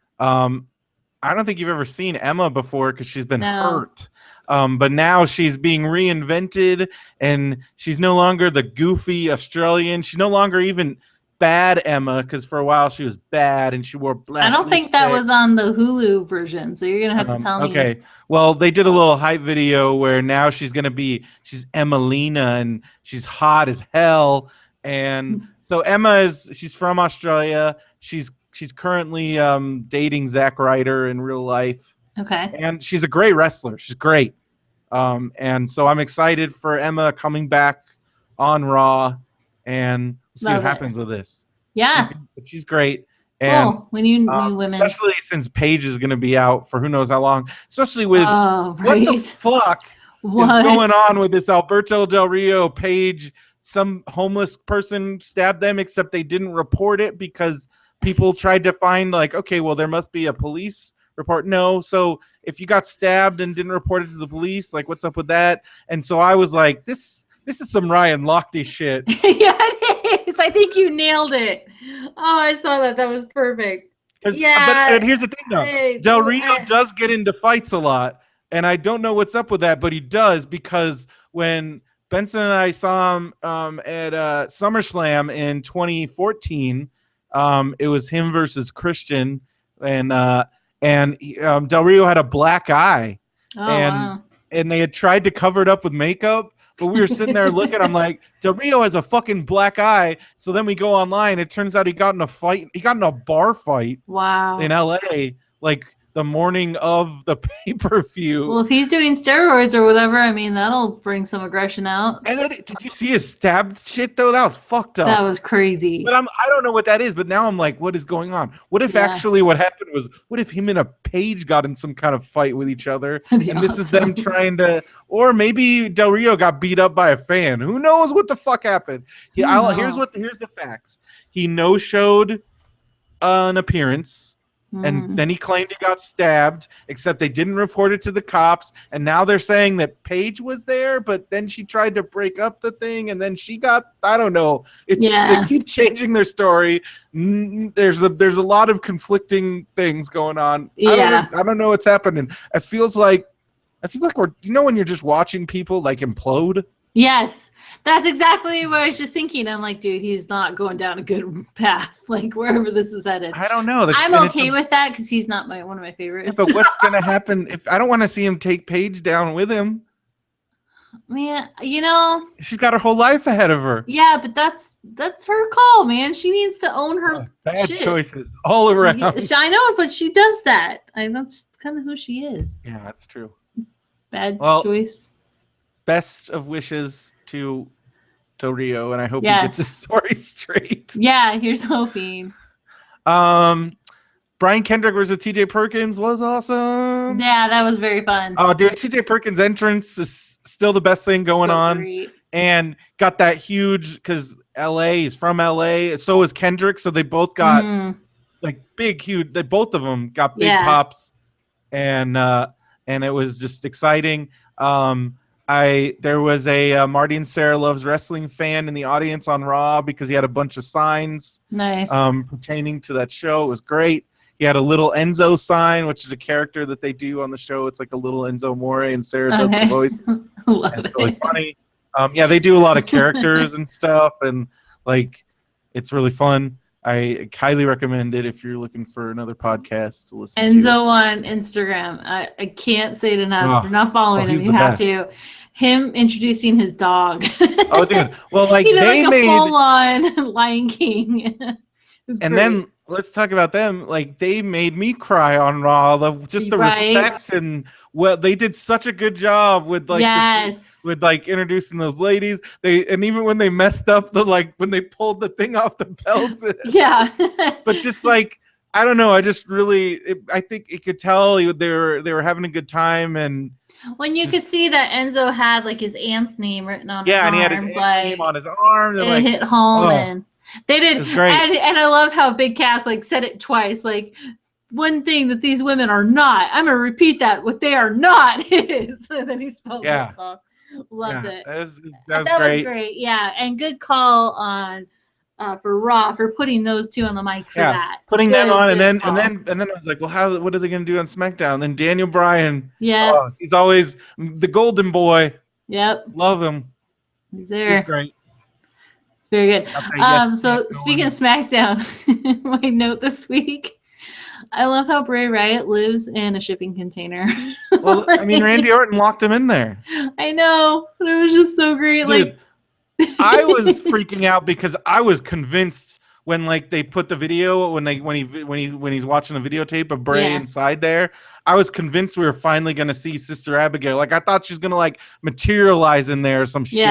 I don't think you've ever seen Emma before because she's been hurt. But now she's being reinvented and she's no longer the goofy Australian. She's no longer even bad Emma because for a while she was bad and she wore black. I don't think that was on the Hulu version, so you're gonna have to tell me. Okay, well they did a little hype video where now she's she's Emmalina and she's hot as hell. And so she's from Australia. She's currently dating Zack Ryder in real life. Okay. And she's a great wrestler. She's great. And so I'm excited for Emma coming back on Raw and see what happens with this. Yeah. She's great. And cool. We need new women. Especially since Paige is going to be out for who knows how long. Especially with right. what the fuck is going on with this Alberto Del Rio Paige? Some homeless person stabbed them, except they didn't report it because people tried to find like, okay, well, there must be a police report. No. So if you got stabbed and didn't report it to the police, like what's up with that? And so I was like, this is some Ryan Lochte shit. Yeah, it is. I think you nailed it. Oh, I saw that. That was perfect. Yeah. But here's the thing though. Del Rio does get into fights a lot. And I don't know what's up with that, but he does because when Benson and I saw him at SummerSlam in 2014, it was him versus Christian, and Del Rio had a black eye, and they had tried to cover it up with makeup, but we were sitting there looking. I'm like, Del Rio has a fucking black eye. So then we go online. It turns out he got in a fight. He got in a bar fight. Wow. In LA, like the morning of the pay-per-view. Well, if he's doing steroids or whatever, I mean, that'll bring some aggression out. And then, did you see his stabbed shit though? That was fucked up. That was crazy. But I don't know what that is. But now I'm like, what is going on? What if actually what happened was, what if him and a Paige got in some kind of fight with each other? And this is them trying to, or maybe Del Rio got beat up by a fan. Who knows what the fuck happened? Here's the facts. He no-showed an appearance. And then he claimed he got stabbed, except they didn't report it to the cops. And now they're saying that Paige was there, but then she tried to break up the thing, and then she got, I don't know. They keep changing their story. There's a lot of conflicting things going on. Yeah. I don't know what's happening. I feel like we're, when you're just watching people like implode. Yes, that's exactly what I was just thinking. I'm like, dude, he's not going down a good path, like wherever this is headed. I don't know. I'm okay with that because he's not one of my favorites. Yeah, but what's going to happen if I don't want to see him take Paige down with him? Man, she's got her whole life ahead of her. Yeah, but that's her call, man. She needs to own her bad shit. Choices all around. Yeah, I know, but she does that. That's kind of who she is. Yeah, that's true. Bad choice. Best of wishes to Rio, and I hope he gets his story straight. Yeah, here's hoping. Brian Kendrick versus TJ Perkins was awesome. Yeah, that was very fun. Oh, dude, TJ Perkins' entrance is still the best thing going on. Great. And got that huge, because LA is from LA, so is Kendrick, so they both got like big, huge, both of them got big pops, and it was just exciting. There was a Marty and Sarah Loves Wrestling fan in the audience on Raw because he had a bunch of signs pertaining to that show. It was great. He had a little Enzo sign, which is a character that they do on the show. It's like a little Enzo More, and Sarah does the voice. It's really funny. They do a lot of characters and stuff, and like it's really fun. I highly recommend it if you're looking for another podcast to listen to. Enzo on Instagram. I can't say it enough. If you're not following him, he's you the have best. to. Him introducing his dog. Oh, dude. Well, like he did they like a made full-on Lion King. It was and great. then let's talk about them. Like they made me cry on Raw. The respect and they did such a good job with like with like introducing those ladies. And even when they messed up when they pulled the thing off the belts. Yeah. But just like I don't know. I just really I think you could tell they were having a good time and. When you could see that Enzo had like his aunt's name written on his arms, and he had his aunt's name on his arm. It hit home, and they did. It was great. And I love how Big Cass like said it twice. Like one thing that these women are not. I'm gonna repeat that. What they are not is. And then he spells that song. Loved it. That was great. Yeah, and good call on. For Raw for putting those two on the mic for that. Putting them on and then I was like, well, what are they gonna do on SmackDown? And then Daniel Bryan. Yeah. He's always the golden boy. Yep. Love him. He's there. He's great. Very good. So speaking of SmackDown, my note this week. I love how Bray Wyatt lives in a shipping container. Well, I mean, Randy Orton locked him in there. I know, but it was just so great. Dude, I was freaking out because I was convinced when like they put the video when he's watching the videotape of Bray inside there, I was convinced we were finally gonna see Sister Abigail. Like I thought she's gonna like materialize in there or some shit,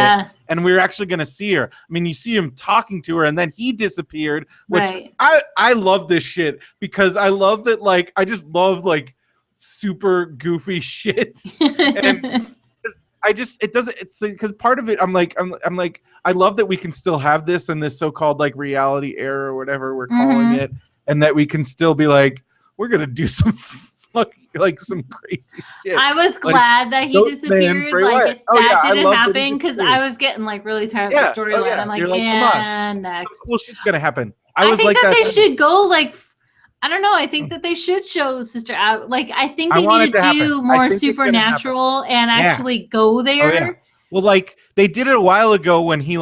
and we were actually gonna see her. I mean, you see him talking to her, and then he disappeared. Which I love this shit because I love that. Like I just love like super goofy shit and. It's because part of it I'm like I love that we can still have this in this so-called like reality era or whatever we're calling it, and that we can still be like we're gonna do some some crazy shit. I was glad that he disappeared. That didn't happen because I was getting like really tired of the storyline. I'm like, next. Well, shit's gonna happen. I think that they should go like. I don't know. I think that they should show Sister out. Like, I think they need to do more supernatural and actually go there. Oh, yeah. Well, like they did it a while ago when he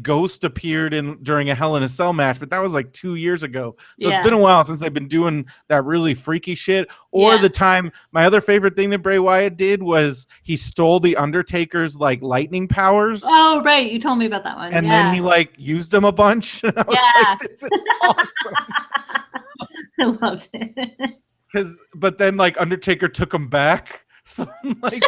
ghost appeared during a Hell in a Cell match, but that was like 2 years ago. So it's been a while since they've been doing that really freaky shit. Or the time, my other favorite thing that Bray Wyatt did was he stole the Undertaker's like lightning powers. Oh, right. You told me about that one. And then he like used them a bunch. And I was like, this is awesome. I loved it. But then like Undertaker took him back. So like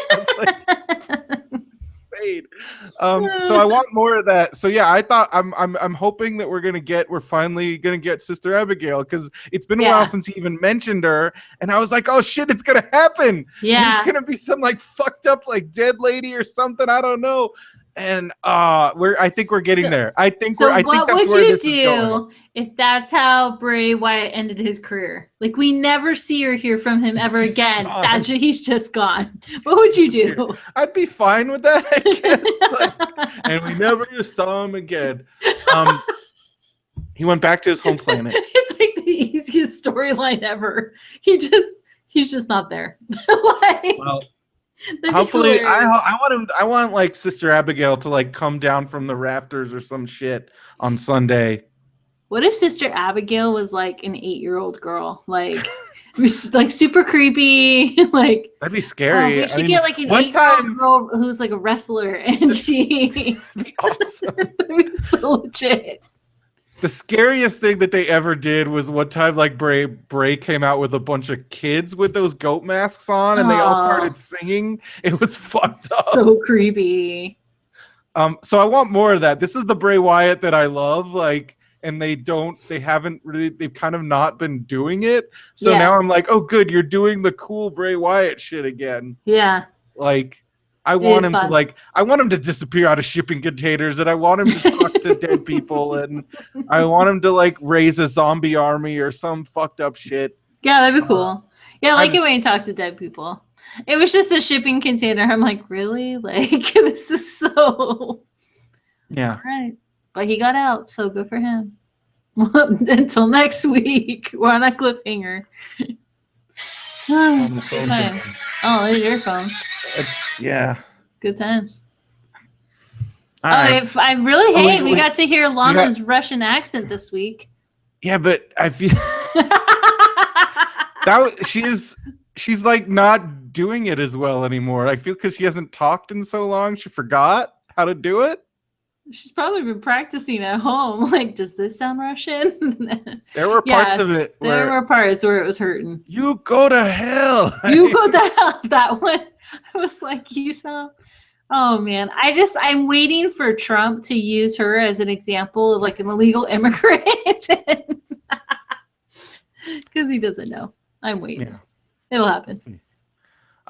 so I want more of that. So yeah, I thought I'm hoping that we're finally gonna get Sister Abigail because it's been a while since he even mentioned her, and I was like, oh shit, it's gonna happen. Yeah, it's gonna be some like fucked up like dead lady or something. I don't know. And I think we're getting there. What would you do if that's how Bray Wyatt ended his career? Like we never see or hear from him ever again. He's just gone. What would you do? I'd be fine with that, I guess. And we never saw him again. He went back to his home planet. It's like the easiest storyline ever. He's just not there. Hopefully, I want like Sister Abigail to like come down from the rafters or some shit on Sunday. What if Sister Abigail was like an 8-year-old girl, like super creepy? Like that'd be scary. We should get like an 8-year-old girl who's like a wrestler, and she. That'd be awesome. That'd be so legit. The scariest thing that they ever did was one time like Bray came out with a bunch of kids with those goat masks on and they all started singing. It was fucked up. So creepy. So I want more of that. This is the Bray Wyatt that I love, like, and they've kind of not been doing it. So now I'm like, oh good, you're doing the cool Bray Wyatt shit again. Yeah. Like I want him to disappear out of shipping containers, and I want him to talk to dead people, and I want him to like raise a zombie army or some fucked up shit. Yeah, that'd be cool. Yeah, I like it when he talks to dead people. It was just a shipping container. I'm like, really? Like this is so. Yeah. All right, but he got out, so good for him. Until next week, we're on a cliffhanger. Good times. Oh, there's your phone. Yeah. Good times. I really hate we wait. got to hear Lana's Russian accent this week. Yeah, but I feel that she's like not doing it as well anymore. I feel because she hasn't talked in so long, she forgot how to do it. She's probably been practicing at home. Like, does this sound Russian? There were parts of it where there were parts where it was hurting. You go to hell. You go to hell. That one. I was like, you sound. Oh man, I'm waiting for Trump to use her as an example of like an illegal immigrant because he doesn't know. I'm waiting. Yeah. It'll happen.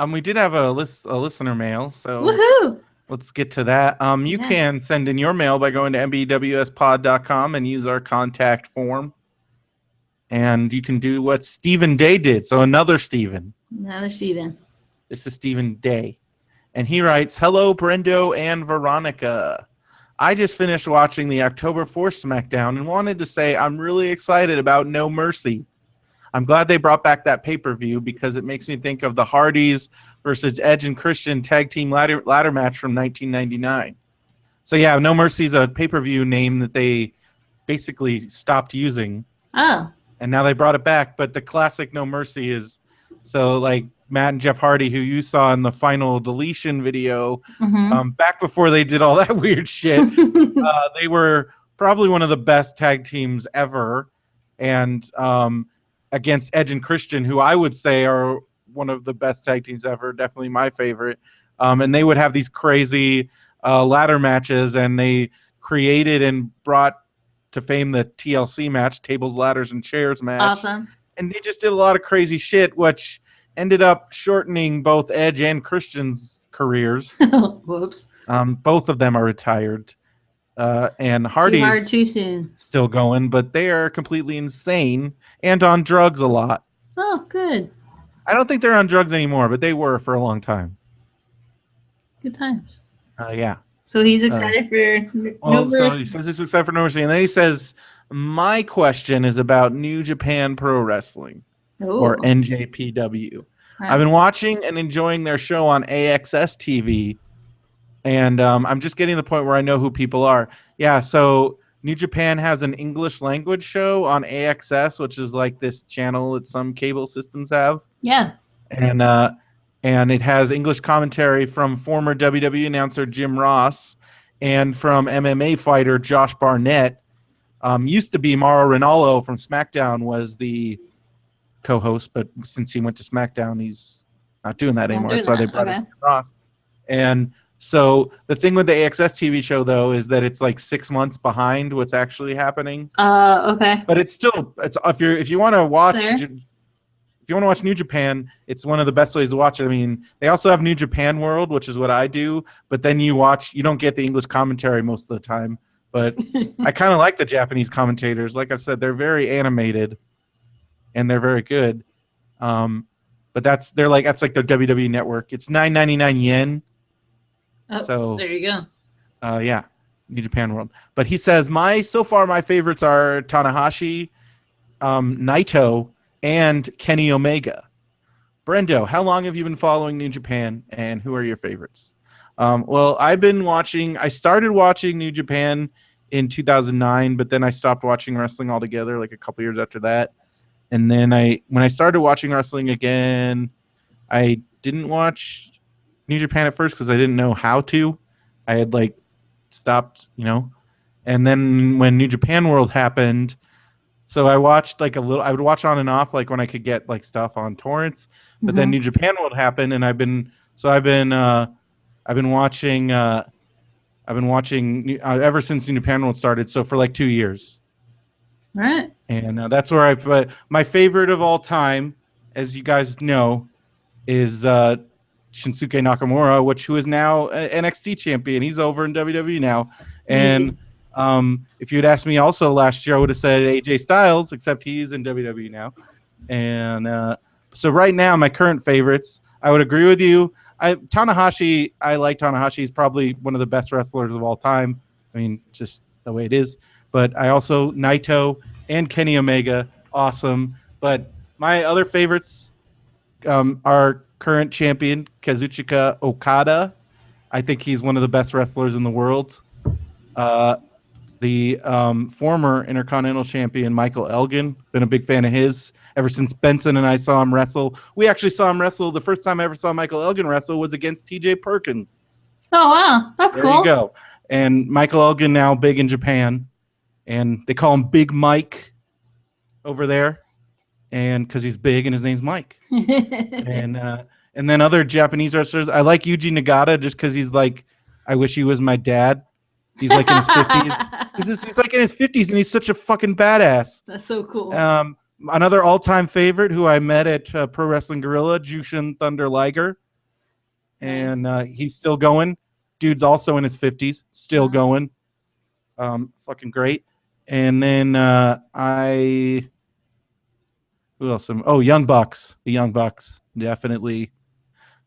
We did have a listener mail, so woohoo! Let's get to that. You can send in your mail by going to mbwspod.com and use our contact form. And you can do what Stephen Day did. So another Stephen. Another Stephen. This is Stephen Day. And he writes, "Hello, Brendo and Veronica. I just finished watching the October 4th SmackDown and wanted to say I'm really excited about No Mercy. I'm glad they brought back that pay-per-view because it makes me think of the Hardys versus Edge and Christian tag team ladder match from 1999. So yeah, No Mercy is a pay-per-view name that they basically stopped using. Oh. And now they brought it back, but the classic No Mercy is so like Matt and Jeff Hardy, who you saw in the final deletion video, back before they did all that weird shit. They were probably one of the best tag teams ever, and against Edge and Christian, who I would say are one of the best tag teams ever, definitely my favorite. And they would have these crazy ladder matches, and they created and brought to fame the TLC match, Tables, Ladders, and Chairs match. Awesome. And they just did a lot of crazy shit, which ended up shortening both Edge and Christian's careers. Whoops. Both of them are retired. And Hardy's too soon. Still going, but they are completely insane and on drugs a lot. Oh, good. I don't think they're on drugs anymore, but they were for a long time. Good times. Yeah. So he's excited for so he says he's excited for No Mercy, and then he says, "My question is about New Japan Pro Wrestling, or NJPW. Right. I've been watching and enjoying their show on AXS TV, and I'm just getting to the point where I know who people are. Yeah, so New Japan has an English language show on AXS, which is like this channel that some cable systems have. Yeah. And it has English commentary from former WWE announcer Jim Ross and from MMA fighter Josh Barnett. Used to be Mauro Ranallo from SmackDown was the co-host, but since he went to SmackDown, he's not doing that anymore. That's why they brought in Jim Ross. And so the thing with the AXS TV show, though, is that it's like 6 months behind what's actually happening. Okay. But it's if you want to watch. Fair. If you want to watch New Japan, it's one of the best ways to watch it. I mean, they also have New Japan World, which is what I do, but then you don't get the English commentary most of the time. But I kind of like the Japanese commentators. Like I said, they're very animated and they're very good. But that's like their WWE network. It's 9.99 yen. Oh, so there you go. Yeah, New Japan World. But he says so far my favorites are Tanahashi, Naito, and Kenny Omega. Brendo, how long have you been following New Japan, and who are your favorites? Well, I started watching New Japan in 2009, but then I stopped watching wrestling altogether like a couple years after that. And then when I started watching wrestling again, I didn't watch New Japan at first because I didn't know how to. I had stopped, And then when New Japan World happened, so I watched I would watch on and off when I could get stuff on torrents. But then New Japan World happened, and I've been watching ever since New Japan World started. So for 2 years. Right. And that's where but my favorite of all time, as you guys know, is Shinsuke Nakamura, who is now NXT champion. He's over in WWE now. And if you had asked me also last year, I would have said AJ Styles, except he's in WWE now. And so right now, my current favorites, I would agree with you. Tanahashi, I like Tanahashi. He's probably one of the best wrestlers of all time. I mean, just the way it is. But I also, Naito and Kenny Omega, awesome. But my other favorites are current champion Kazuchika Okada. I think he's one of the best wrestlers in the world. The former Intercontinental Champion Michael Elgin. Been a big fan of his ever since Benson and I saw him wrestle. We actually saw him wrestle. The first time I ever saw Michael Elgin wrestle was against TJ Perkins. Oh, wow. That's There cool. you go. And Michael Elgin now big in Japan. And they call him Big Mike over there. And because he's big and his name's Mike. And then other Japanese wrestlers. I like Yuji Nagata just because he's like, I wish he was my dad. He's like in his 50s. He's like in his 50s, and he's such a fucking badass. That's so cool. Another all-time favorite who I met at Pro Wrestling Guerrilla, Jushin Thunder Liger. And he's still going. Dude's also in his 50s, still going. Fucking great. And then who else? Young Bucks. The Young Bucks. Definitely.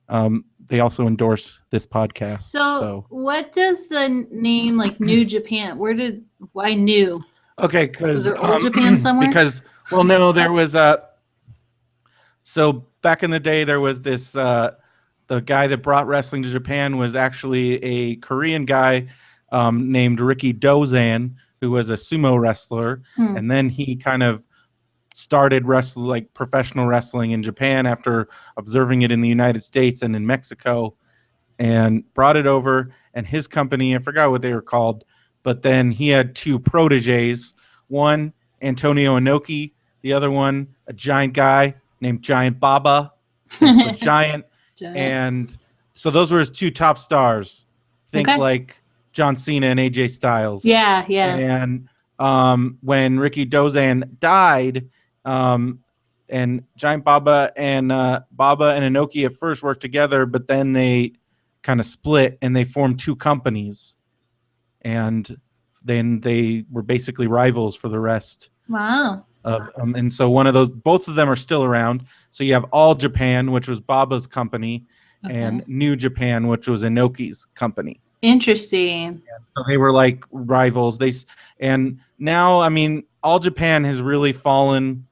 They also endorse this podcast. So what does the name like New Japan? Why new? Okay, because there old Japan somewhere? Because no, there was so back in the day there was this the guy that brought wrestling to Japan was actually a Korean guy named Ricky Dozan, who was a sumo wrestler, and then he kind of started professional wrestling in Japan after observing it in the United States and in Mexico, and brought it over. And his company, I forgot what they were called, but then he had two proteges, one Antonio Inoki, the other one a giant guy named Giant Baba. That's the giant. And so those were his two top stars. Think like John Cena and AJ Styles. Yeah. And when Ricky Dozan died, and Giant Baba and Inoki at first worked together, but then they kind of split and they formed two companies, and then they were basically rivals for the rest. Wow. And so both of them are still around. So you have All Japan, which was Baba's company, and New Japan, which was Inoki's company. Interesting. So they were like rivals. And now, I mean, All Japan has really fallen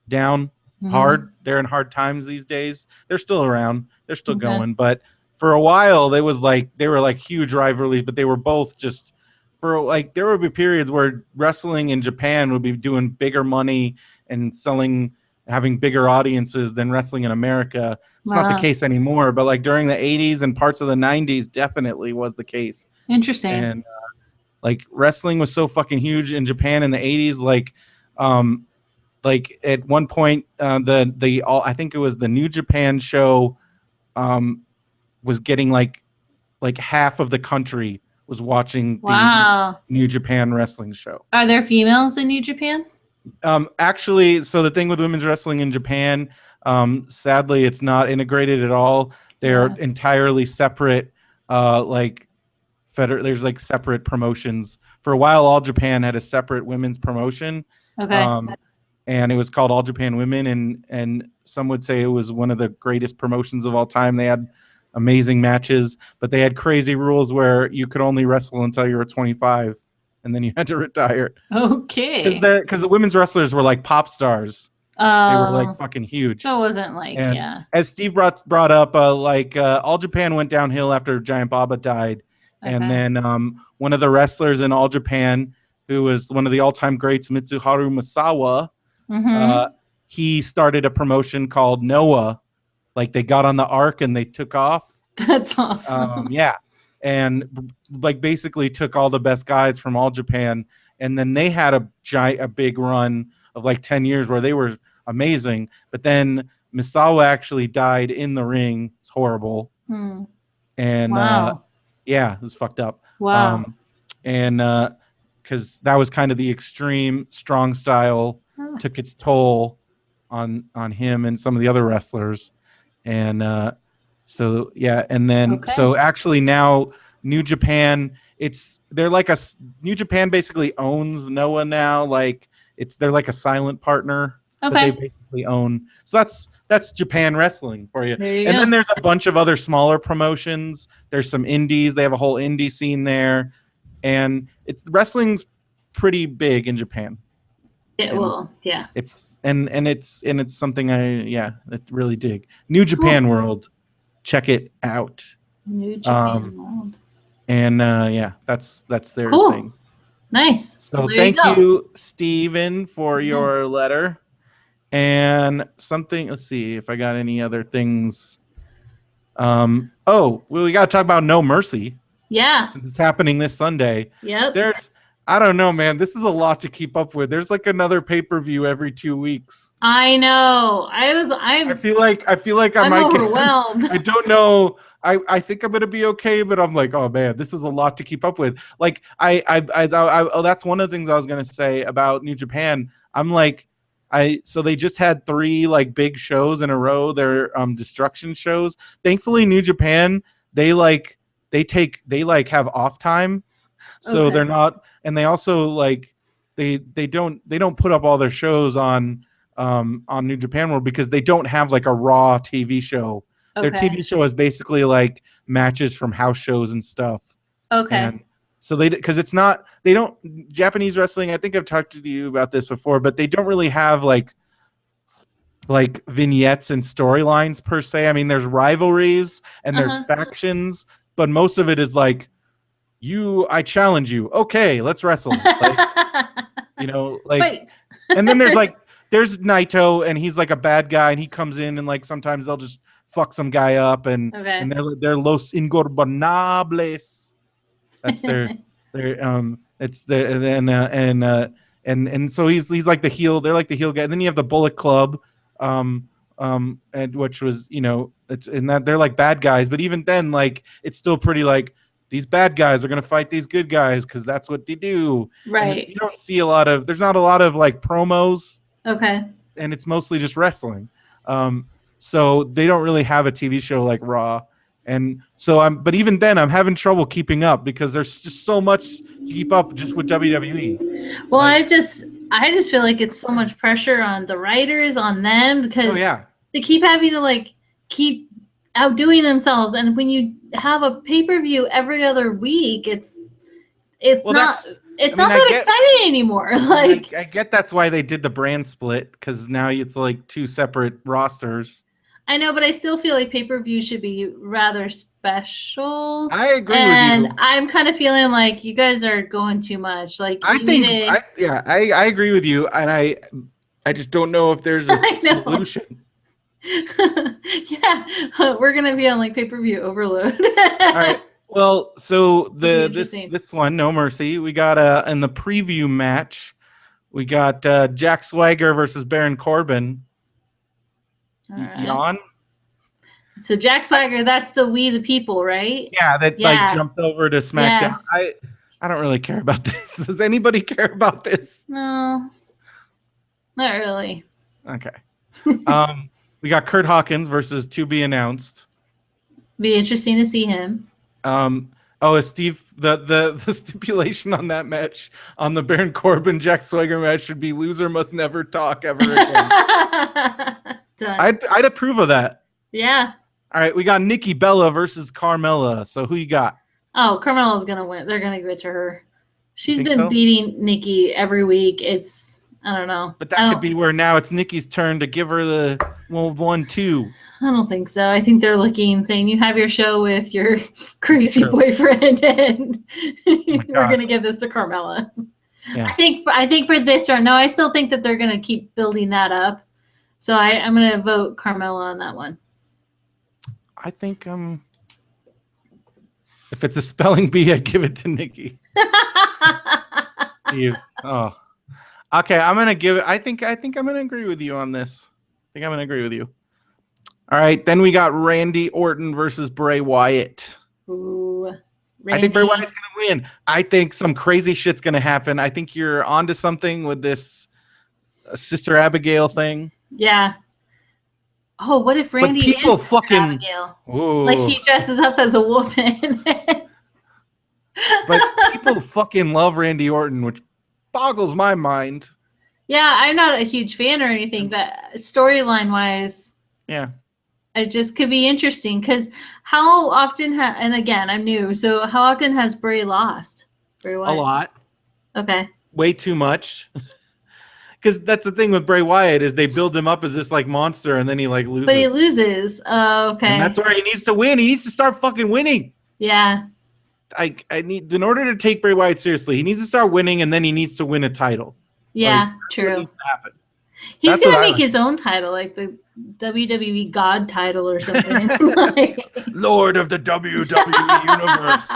down hard. They're in hard times these days. They're still around. They're still going. But for a while, they were like huge rivalries. But they were both just there would be periods where wrestling in Japan would be doing bigger money and having bigger audiences than wrestling in America. It's not the case anymore. But like during the 80s and parts of the 90s, definitely was the case. Interesting. And like wrestling was so fucking huge in Japan in the 80s. Like at one point, I think it was the New Japan show, was getting like half of the country was watching the New Japan wrestling show. Are there females in New Japan? Actually, so the thing with women's wrestling in Japan, sadly, it's not integrated at all. They're entirely separate. There's like separate promotions. For a while, All Japan had a separate women's promotion. Okay. And it was called All Japan Women, and some would say it was one of the greatest promotions of all time. They had amazing matches, but they had crazy rules where you could only wrestle until you were 25, and then you had to retire. Okay. Because the women's wrestlers were like pop stars. They were like fucking huge. So it wasn't like, As Steve brought up, All Japan went downhill after Giant Baba died, and then one of the wrestlers in All Japan, who was one of the all-time greats, Mitsuharu Misawa. He started a promotion called Noah. Like they got on the ark and they took off. That's awesome. And like basically took all the best guys from All Japan, and then they had a big run of like 10 years where they were amazing. But then Misawa actually died in the ring. It's horrible. And it was fucked up. Wow. Because that was kind of the extreme strong style took its toll on him and some of the other wrestlers. And so actually now New Japan, New Japan basically owns Noah now. Like they're like a silent partner that they basically own. So that's Japan wrestling for you. There you go. Then there's a bunch of other smaller promotions. There's some indies. They have a whole indie scene there, and wrestling's pretty big in Japan. It's something I really dig. New Japan World, check it out. New Japan World. And yeah, that's their Cool. thing. Nice. So Well, there thank go. you, Steven, for Yes. your letter. And something, let's see if I got any other things. We got to talk about No Mercy. Yeah. Since it's happening this Sunday. Yep. I don't know, man. This is a lot to keep up with. There's like another pay-per-view every 2 weeks. I know. I feel like I I'm might overwhelmed. I don't know. I think I'm gonna be okay, but I'm like, oh man, this is a lot to keep up with. Like that's one of the things I was gonna say about New Japan. I'm like, so they just had 3 like big shows in a row. They're destruction shows. Thankfully, New Japan they have off time, so Okay. they're not, and they also like they don't put up all their shows on New Japan World because they don't have like a Raw TV show. Their Okay. TV show is basically like matches from house shows and stuff. Okay. And so because Japanese wrestling, I think I've talked to you about this before, but they don't really have like vignettes and storylines per se. I mean, there's rivalries and there's factions, but most of it is like, I challenge you. Okay, let's wrestle. Fight. And then there's Naito, and he's like a bad guy, and he comes in, and like sometimes they'll just fuck some guy up, and they're Los Ingorbonables. That's their it's the and so he's like the heel. They're like the heel guy. And then you have the Bullet Club, and which was it's in that they're like bad guys, but even then like it's still pretty like these bad guys are gonna fight these good guys because that's what they do. Right. You don't see there's not a lot of like promos. Okay. And it's mostly just wrestling. So they don't really have a TV show like Raw. And so but even then I'm having trouble keeping up because there's just so much to keep up just with WWE. Well, I just feel like it's so much pressure on the writers, on them, because they keep having to like keep outdoing themselves. And when you have a pay-per-view every other week, it's not that exciting anymore. Like I get that's why they did the brand split, because now it's like 2 separate rosters. I know, but I still feel like pay-per-view should be rather special. I agree with you. And I'm kind of feeling like you guys are going too much. Like I agree with you, and I just don't know if there's a solution. Yeah, we're gonna be on like pay-per-view overload. All right. Well, so this one, No Mercy, we got in the preview match, we got Jack Swagger versus Baron Corbin. Right. Yawn. So Jack Swagger, that's the We the People, right? Yeah, like jumped over to SmackDown. Yes. I don't really care about this. Does anybody care about this? No, not really. Okay. We got Kurt Hawkins versus To Be Announced. Be interesting to see him. Steve, the stipulation on that match, on the Baron Corbin Jack Swagger match, should be loser must never talk ever again. Done. I'd approve of that. Yeah. All right, we got Nikki Bella versus Carmella. So who you got? Oh, Carmella's gonna win. They're gonna give it to her. She's been beating Nikki every week. I don't know. But that could be where now it's Nikki's turn to give her the 1-2. I don't think so. I think they're saying you have your show with your crazy boyfriend, and we're gonna give this to Carmella. Yeah. I think for this round, no, I still think that they're gonna keep building that up. So I'm gonna vote Carmella on that one. I think if it's a spelling bee, I'd give it to Nikki. Steve. Oh. Okay, I'm gonna give it. I think I'm gonna agree with you on this. I think I'm gonna agree with you. All right, then we got Randy Orton versus Bray Wyatt. Ooh, I think Bray Wyatt's gonna win. I think some crazy shit's gonna happen. I think you're onto something with this Sister Abigail thing. Yeah. Oh, what if Randy is Sister Abigail? Ooh. Like he dresses up as a woman. But people fucking love Randy Orton, which boggles my mind. Yeah, I'm not a huge fan or anything, but storyline wise, yeah, it just could be interesting. Because how often and again, I'm new, so how often has Bray lost? Bray Wyatt? A lot. Okay. Way too much. Because that's the thing with Bray Wyatt is they build him up as this like monster, and then he like loses. But he loses. Okay. And that's where he needs to win. He needs to start fucking winning. Yeah. I need in order to take Bray Wyatt seriously, he needs to start winning, and then he needs to win a title. Yeah, That's true. what needs to happen. He's That's gonna what I make his own title, like the WWE God title or something. Like, Lord of the WWE Universe.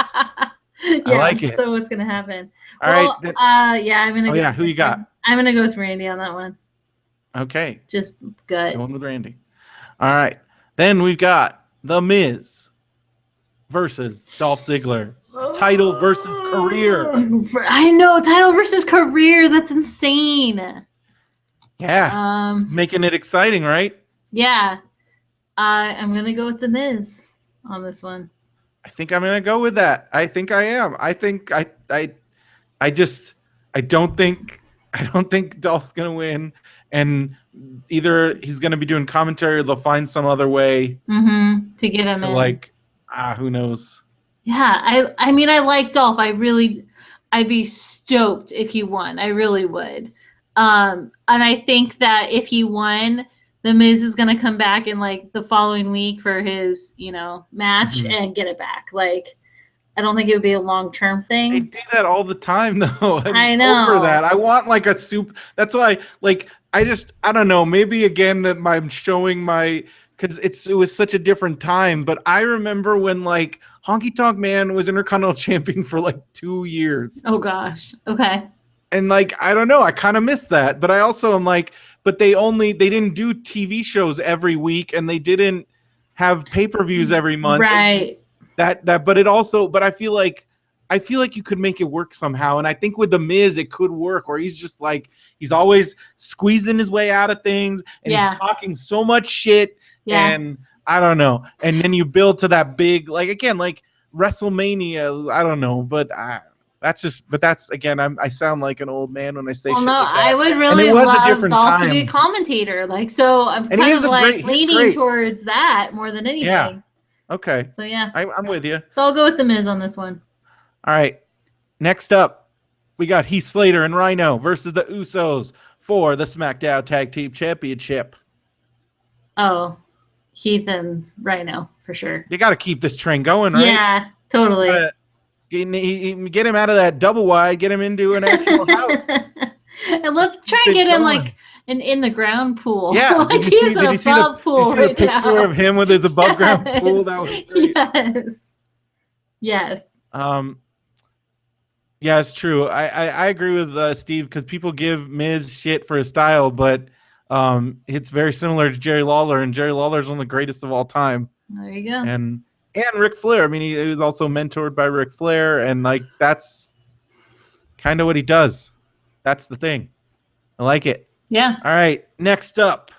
yeah, like it. so what's gonna happen? All well, right. yeah, I'm gonna. Oh, go yeah, who you got? I'm gonna go with Randy on that one. Okay. Just gut. Going with Randy. All right. Then we've got The Miz versus Dolph Ziggler. Title versus career. I know, title versus career. That's insane. Yeah. Making it exciting, right? Yeah. I'm gonna go with The Miz on this one. I think I'm gonna go with that. I think I am. I think I don't think Dolph's gonna win, and either he's gonna be doing commentary or they'll find some other way to get him to in. Who knows? Yeah, I mean I like Dolph. I'd be stoked if he won. I really would. And I think that if he won, The Miz is gonna come back in like the following week for his, match and get it back. Like, I don't think it would be a long-term thing. They do that all the time, though. I know. Over that, I want like a soup. That's why, I don't know. Maybe again that I'm showing because it was such a different time. But I remember when Honky Tonk Man was Intercontinental Champion for 2 years. Oh gosh. Okay. And I don't know. I kind of missed that. But I also am but they didn't do TV shows every week, and they didn't have pay-per-views every month. Right. But I feel like you could make it work somehow. And I think with The Miz, it could work, where he's just he's always squeezing his way out of things, and he's talking so much shit. Yeah. And I don't know. And then you build to that big, WrestleMania. I don't know, but that's again, I sound like an old man when I say shit like that. I would really love Dolph to be a commentator. So I'm kind of leaning towards that more than anything. Yeah. Okay. So yeah, I'm with you. So I'll go with The Miz on this one. All right. Next up, we got Heath Slater and Rhino versus the Usos for the SmackDown Tag Team Championship. Oh, Heath and Rhino for sure. You got to keep this train going, right? Yeah, totally. Get him out of that double wide. Get him into an actual house. And let's try and get him an in the ground pool. Yeah, he's an above pool. Did you see the picture of him with his above ground pool? That was great. Yes. Yeah, it's true. I agree with Steve, because people give Miz shit for his style, but it's very similar to Jerry Lawler, and Jerry Lawler's one of the greatest of all time. There you go. And Ric Flair. I mean, he was also mentored by Ric Flair, and that's kind of what he does. That's the thing. I like it. Yeah. All right. Next up,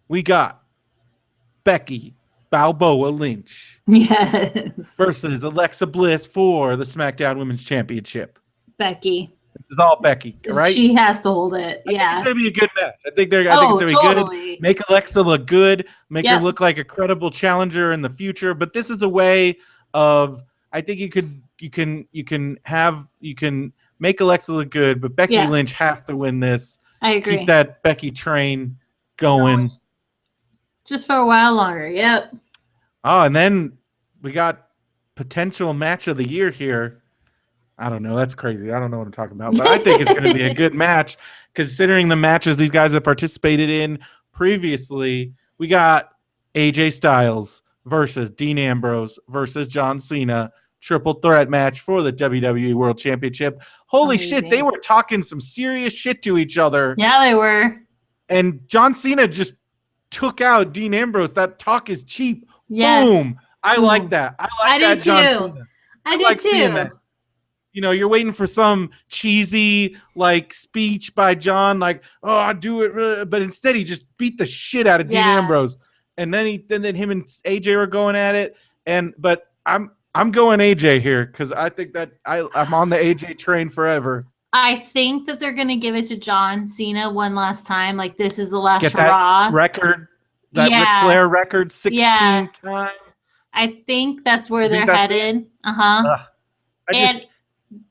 we got Becky Balboa Lynch. Yes. Versus Alexa Bliss for the SmackDown Women's Championship. Becky. This is all Becky, right? She has to hold it. Yeah. I think it's going to be a good match. I think it's going to be good. Make Alexa look good. Make her look like a credible challenger in the future. But this is a way of, I think you can make Alexa look good, but Becky Lynch has to win this. I agree. Keep that Becky train going. Just for a while longer. Yep. Oh, and then we got potential match of the year here. I don't know. That's crazy. I don't know what I'm talking about, but I think it's going to be a good match considering the matches these guys have participated in previously. We got AJ Styles versus Dean Ambrose versus John Cena. Triple threat match for the WWE World Championship. Holy shit, they were talking some serious shit to each other. Yeah, they were. And John Cena just took out Dean Ambrose. That talk is cheap. Yes. Boom. I like that. I like that, John Cena. I did too. Seeing that. You're waiting for some cheesy speech by John, "Oh, I do it," but instead he just beat the shit out of Dean Ambrose. And then him and AJ were going at it. But I'm going AJ here because I think that I'm on the AJ train forever. I think that they're going to give it to John Cena one last time. This is the last hurrah. That record, that Ric Flair record, 16 times. I think that's where they're headed.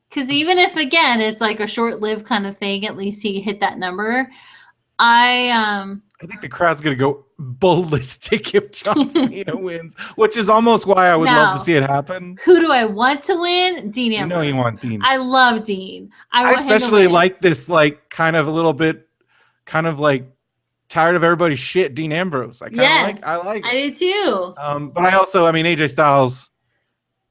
Because even if, again, it's a short-lived kind of thing, at least he hit that number. I think the crowd's gonna go ballistic if John Cena wins, which is almost why I would love to No. see it happen. Who do I want to win? Dean You know Ambrose. you want Dean. I love Dean. I I want him to especially win. like this, like kind of a little bit, kind of like tired of everybody's shit. Dean Ambrose. I kind of Yes, I like it. I do too. But I also, I mean, AJ Styles,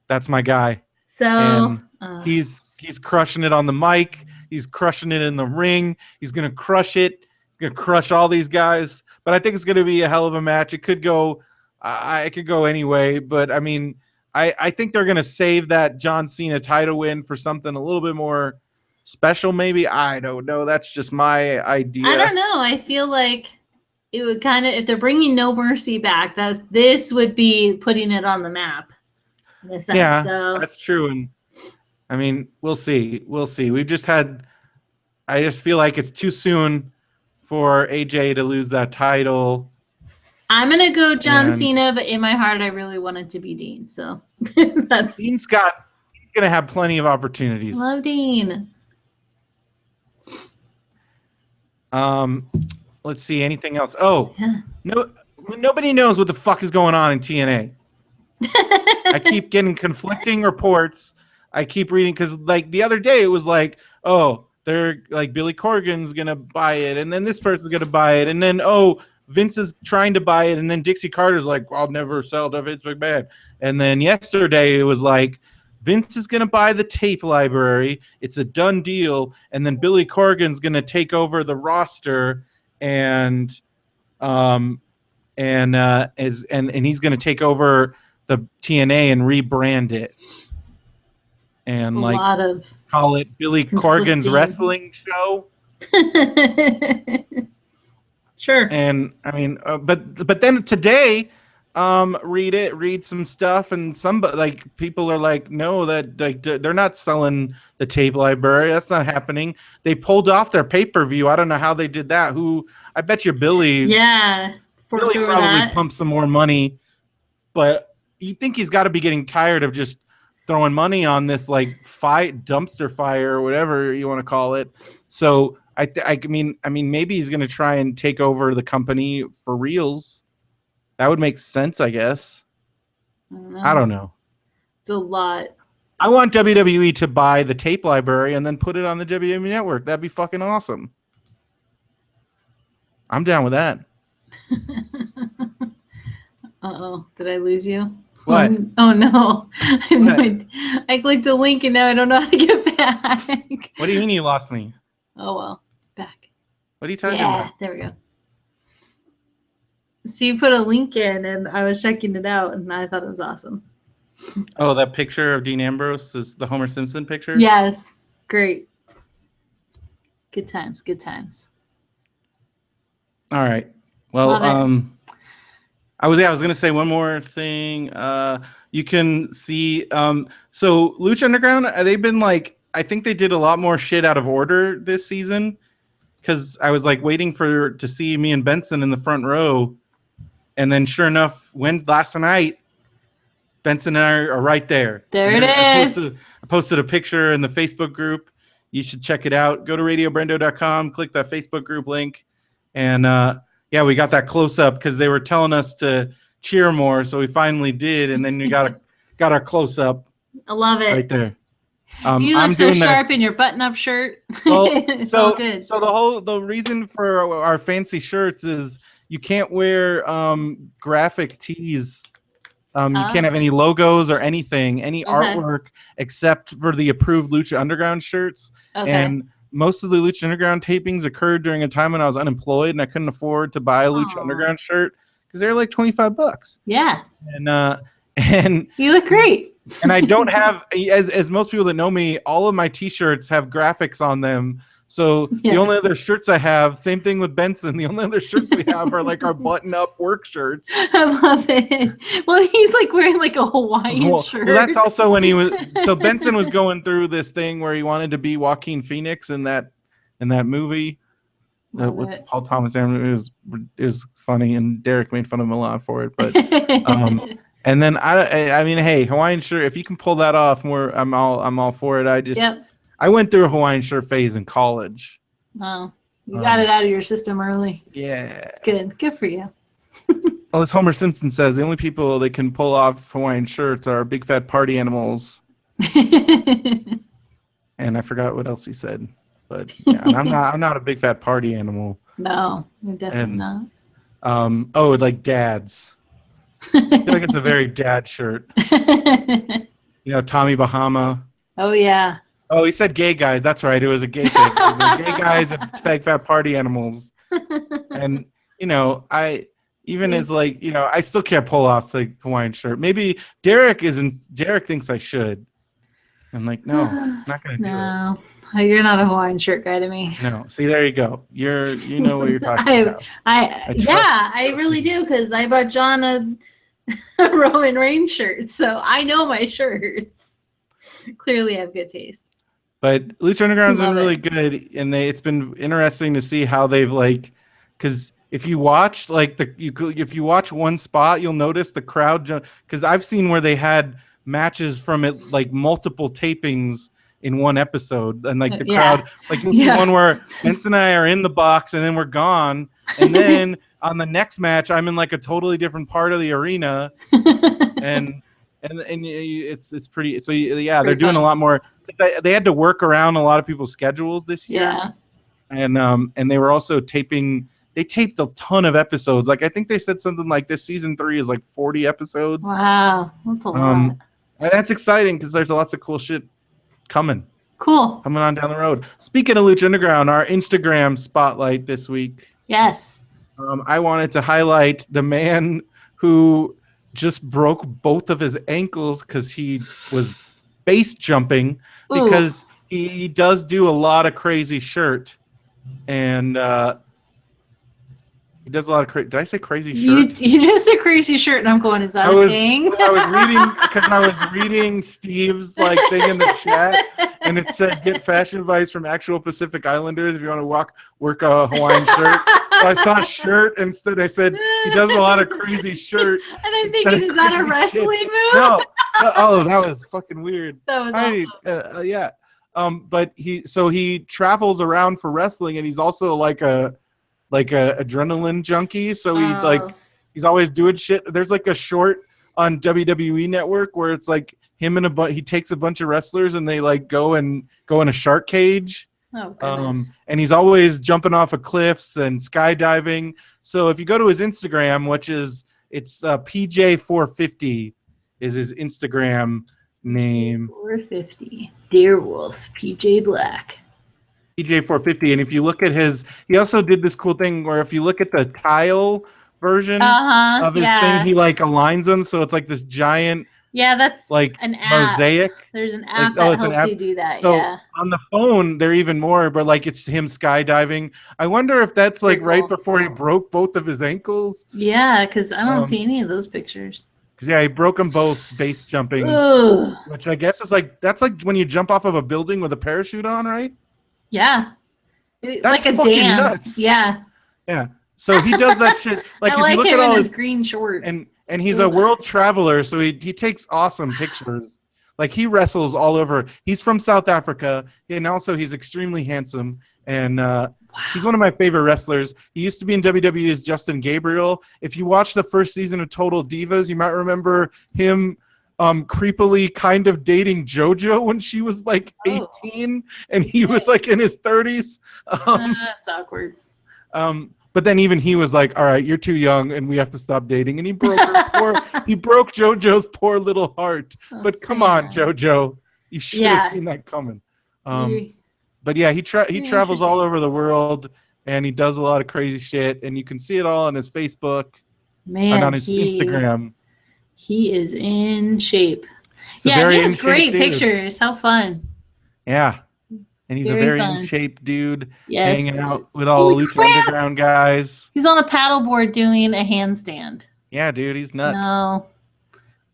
that's my guy, So and he's crushing it on the mic. He's crushing it in the ring. He's gonna crush it. He's gonna crush all these guys. But I think it's gonna be a hell of a match. It could go, it could go anyway. But I mean, I think they're gonna save that John Cena title win for something a little bit more special. Maybe, I don't know. That's just my idea. I don't know. I feel like it would kind of, if they're bringing No Mercy back, this would be putting it on the map. In a sense. Yeah, so. that's true. And I mean, we'll see. We'll see. We've just had. I just feel like it's too soon for AJ to lose that title. I'm gonna go John Cena, but in my heart, I really want it to be Dean. So that's. He's gonna have plenty of opportunities. Love Dean. Let's see. Anything else? Oh, no. Nobody knows what the fuck is going on in TNA. I keep getting conflicting reports. I keep reading because, like, the other day it was like, oh, they're like Billy Corgan's gonna buy it, and then this person's gonna buy it, and then Vince is trying to buy it, and then Dixie Carter's like, I'll never sell to Vince McMahon, and then yesterday it was like, Vince is gonna buy the tape library. It's a done deal, and then Billy Corgan's gonna take over the roster, and he's gonna take over the TNA and rebrand it, and call it Billy Corgan's wrestling show. Sure. And I mean, but then today, read some stuff, and people are like, no, that like they're not selling the tape library. That's not happening. They pulled off their pay-per-view. I don't know how they did that. I bet you Billy. Yeah. Billy probably pumped some more money, but you think he's got to be getting tired of just throwing money on this like dumpster fire or whatever you want to call it. So I mean maybe he's gonna try and take over the company for reals. That would make sense, I guess. I don't know. It's a lot. I want WWE to buy the tape library and then put it on the WWE network. That'd be fucking awesome. I'm down with that. Uh-oh. Did I lose you? What? Oh no. I clicked a link and now I don't know how to get back. What do you mean you lost me? Oh well. Back. What are you talking about? There we go. So you put a link in and I was checking it out and I thought it was awesome. Oh, that picture of Dean Ambrose is the Homer Simpson picture? Yes. Great. Good times. Good times. All right. Well, I was gonna say one more thing. You can see so Lucha Underground, they've been like, I think they did a lot more shit out of order this season, because I was like waiting to see me and Benson in the front row, and then sure enough, last night, Benson and I are right there. There it is. I posted a picture in the Facebook group. You should check it out. Go to radiobrendo.com, click that Facebook group link, and yeah, we got that close up because they were telling us to cheer more, so we finally did, and then we got our close up. I love it right there. You look so sharp in your button-up shirt. Well, it's all good. So the reason for our fancy shirts is you can't wear graphic tees. You can't have any logos or anything, any artwork except for the approved Lucha Underground shirts. Okay. And most of the Lucha Underground tapings occurred during a time when I was unemployed and I couldn't afford to buy a Lucha Underground shirt because they're like $25. Yeah. And you look great. And I don't have, as most people that know me, all of my T-shirts have graphics on them. So the only other shirts I have, same thing with Benson, the only other shirts we have are like our button-up work shirts. I love it. Well, he's like wearing like a Hawaiian shirt. Well, that's also when he was, so Benson was going through this thing where he wanted to be Joaquin Phoenix in that movie. What's Paul Thomas Anderson? It was funny, and Derek made fun of him a lot for it. But and then I mean, hey, Hawaiian shirt. If you can pull that off, I'm all for it. I went through a Hawaiian shirt phase in college. Oh. You got it out of your system early. Yeah. Good for you. Well, as Homer Simpson says, the only people that can pull off Hawaiian shirts are big fat party animals. And I forgot what else he said. But yeah, and I'm not a big fat party animal. No, you're definitely not. Like dads. I feel like it's a very dad shirt. Tommy Bahama. Oh yeah. Oh, he said gay guys. That's right. It was a gay thing. It was like gay guys and fat party animals. And I still can't pull off the Hawaiian shirt. Maybe Derek thinks I should. I'm like, no, I'm not gonna do it. No, you're not a Hawaiian shirt guy to me. No. See, there you go. You know what you're talking about. I really do, because I bought John a Roman Reigns shirt, so I know my shirts. Clearly, I have good taste. But Lucha Underground's been really good, and it's been interesting to see how they've because if you watch if you watch one spot, you'll notice the crowd because I've seen where they had matches from it multiple tapings in one episode, and the crowd you'll see one where Vince and I are in the box and then we're gone, and then on the next match I'm in a totally different part of the arena, and it's pretty. So yeah, they're doing a lot more. They had to work around a lot of people's schedules this year. Yeah. And they were also taping. They taped a ton of episodes. I think they said something like this season 3 is 40 episodes. Wow, that's a lot. And that's exciting because there's lots of cool shit coming. Cool. Coming on down the road. Speaking of Lucha Underground, our Instagram spotlight this week. Yes. I wanted to highlight the man who just broke both of his ankles because he was base jumping. Ooh. Because he does do a lot of crazy shirt, and he does a lot of crazy. Did I say crazy shirt? You just said crazy shirt, and I'm going, is that a thing? I was reading Steve's thing in the chat, and it said get fashion advice from actual Pacific Islanders if you want to work a Hawaiian shirt. So I saw shirt instead. I said he does a lot of crazy shirt. And I'm thinking, is that a wrestling move? No. Oh, that was fucking weird. That was awesome. Yeah. But he travels around for wrestling, and he's also a adrenaline junkie. So he's always doing shit. There's a short on WWE Network where it's him and he takes a bunch of wrestlers and they go in a shark cage. Oh, goodness. And he's always jumping off of cliffs and skydiving. So if you go to his Instagram, it's PJ450 is his Instagram name. 450. Deerwolf, PJ Black. PJ450, and if you look at he also did this cool thing where if you look at the tile version of his thing, he aligns them so it's this giant that's an app. Mosaic. There's an app that helps you do that. So on the phone they're even more, but it's him skydiving. I wonder if that's right before he broke both of his ankles. Yeah, because I don't see any of those pictures. Because he broke them both base jumping. Ugh. Which I guess is that's when you jump off of a building with a parachute on, right? Yeah. That's a fucking dam. nuts. Yeah. Yeah. So he does that shit. I if like you look him at all in his green shorts. And he's a world traveler, so he takes awesome pictures. He wrestles all over. He's from South Africa, and also he's extremely handsome. And he's one of my favorite wrestlers. He used to be in WWE as Justin Gabriel. If you watch the first season of Total Divas, you might remember him creepily kind of dating JoJo when she was 18 and he was in his 30s. That's awkward. But then even he was all right, you're too young and we have to stop dating. And he broke he broke JoJo's poor little heart. So but come on, JoJo. You should have seen that coming. But yeah, he travels all over the world and he does a lot of crazy shit. And you can see it all on his Facebook and on his Instagram. He is in shape. He has great pictures. How fun. Yeah. And he's a very in shape dude, hanging out with all the Lucha Underground guys. He's on a paddleboard doing a handstand. Yeah, dude, he's nuts. No,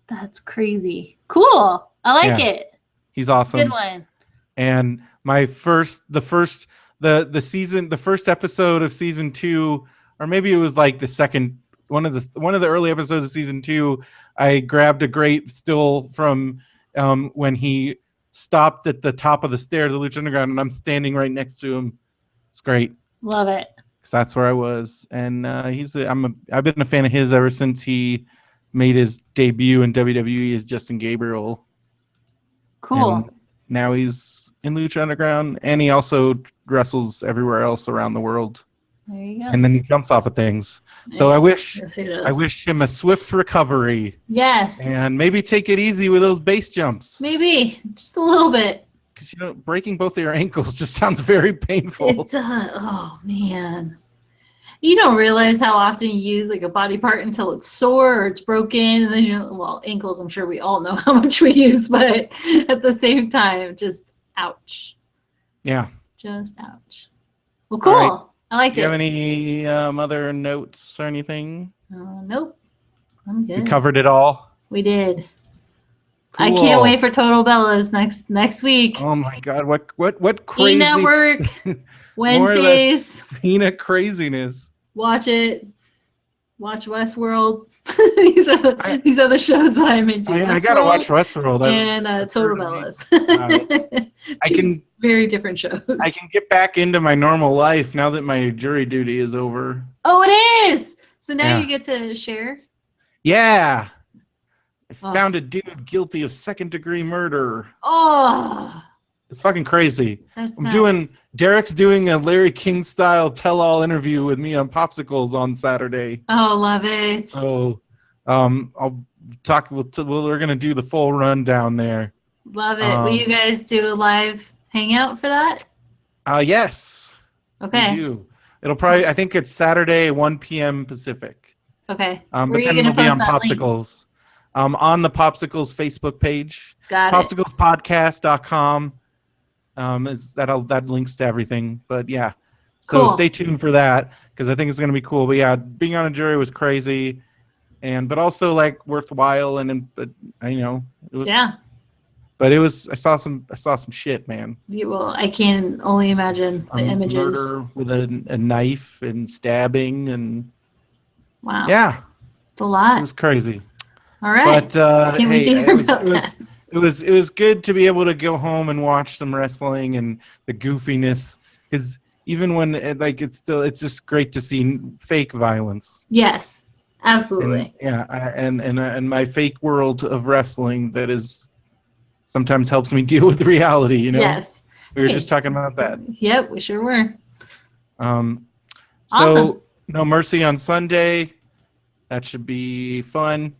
that's crazy. Cool. I like it. He's awesome. Good one. And the first episode of season 2, or maybe it was the second one of the early episodes of season 2. I grabbed a great still from when he stopped at the top of the stairs of Lucha Underground, and I'm standing right next to him. It's great. Love it. So that's where I was, and I've been a fan of his ever since he made his debut in WWE as Justin Gabriel, Cool. and now he's in Lucha Underground, and he also wrestles everywhere else around the world, There you go. and then he jumps off of things. So Yeah. I wish Yes, he does. I wish him a swift recovery, Yes. and maybe take it easy with those base jumps. Maybe just a little bit. Because breaking both of your ankles just sounds very painful. It's oh man. You don't realize how often you use like a body part until it's sore or it's broken, and then well, ankles. I'm sure we all know how much we use, but at the same time, just ouch. Yeah. Just ouch. Well, cool. All right. I liked Do you it. have any other notes or anything? Nope. I'm good. We covered it all. We did. Cool. I can't wait for Total Bellas next week. Oh my God! What crazy E-Network Wednesdays. Cena craziness. Watch it. Watch Westworld. these are the shows that I'm into. I gotta watch Westworld. And Total Bellas. I can very different shows. I can get back into my normal life now that my jury duty is over. Oh, it is. So now Yeah. you get to share. Yeah. I Oh. found a dude guilty of second-degree murder. Oh, It's fucking crazy. that's I'm nuts. Derek's doing a Larry King style tell-all interview with me on Popsicles on Saturday. Oh, love it. So, I'll talk. We're gonna do the full rundown there. Love it. Will you guys do a live hangout for that? Yes. Okay. We do. It'll probably. I think it's Saturday, 1 p.m. Pacific. Okay. But Where are you then gonna it'll be on post that link? Popsicles. On the Popsicles Facebook page. Got it. Popsiclespodcast.com. That links to everything. But yeah. So Cool. stay tuned for that because I think it's gonna be cool. But yeah, being on a jury was crazy, but also like worthwhile it was. Yeah. But it was. I saw some shit, man. Well, I can only imagine the images. Murder with a knife and stabbing and Wow. yeah, It's a lot. it was crazy. All right. But Can't wait to hear about that. It was good to be able to go home and watch some wrestling and the goofiness because even when it's just great to see fake violence. Yes. Absolutely. And my fake world of wrestling that is sometimes helps me deal with reality. Yes. We were just talking about that. Yep, we sure were. So Awesome. No Mercy on Sunday. That should be fun.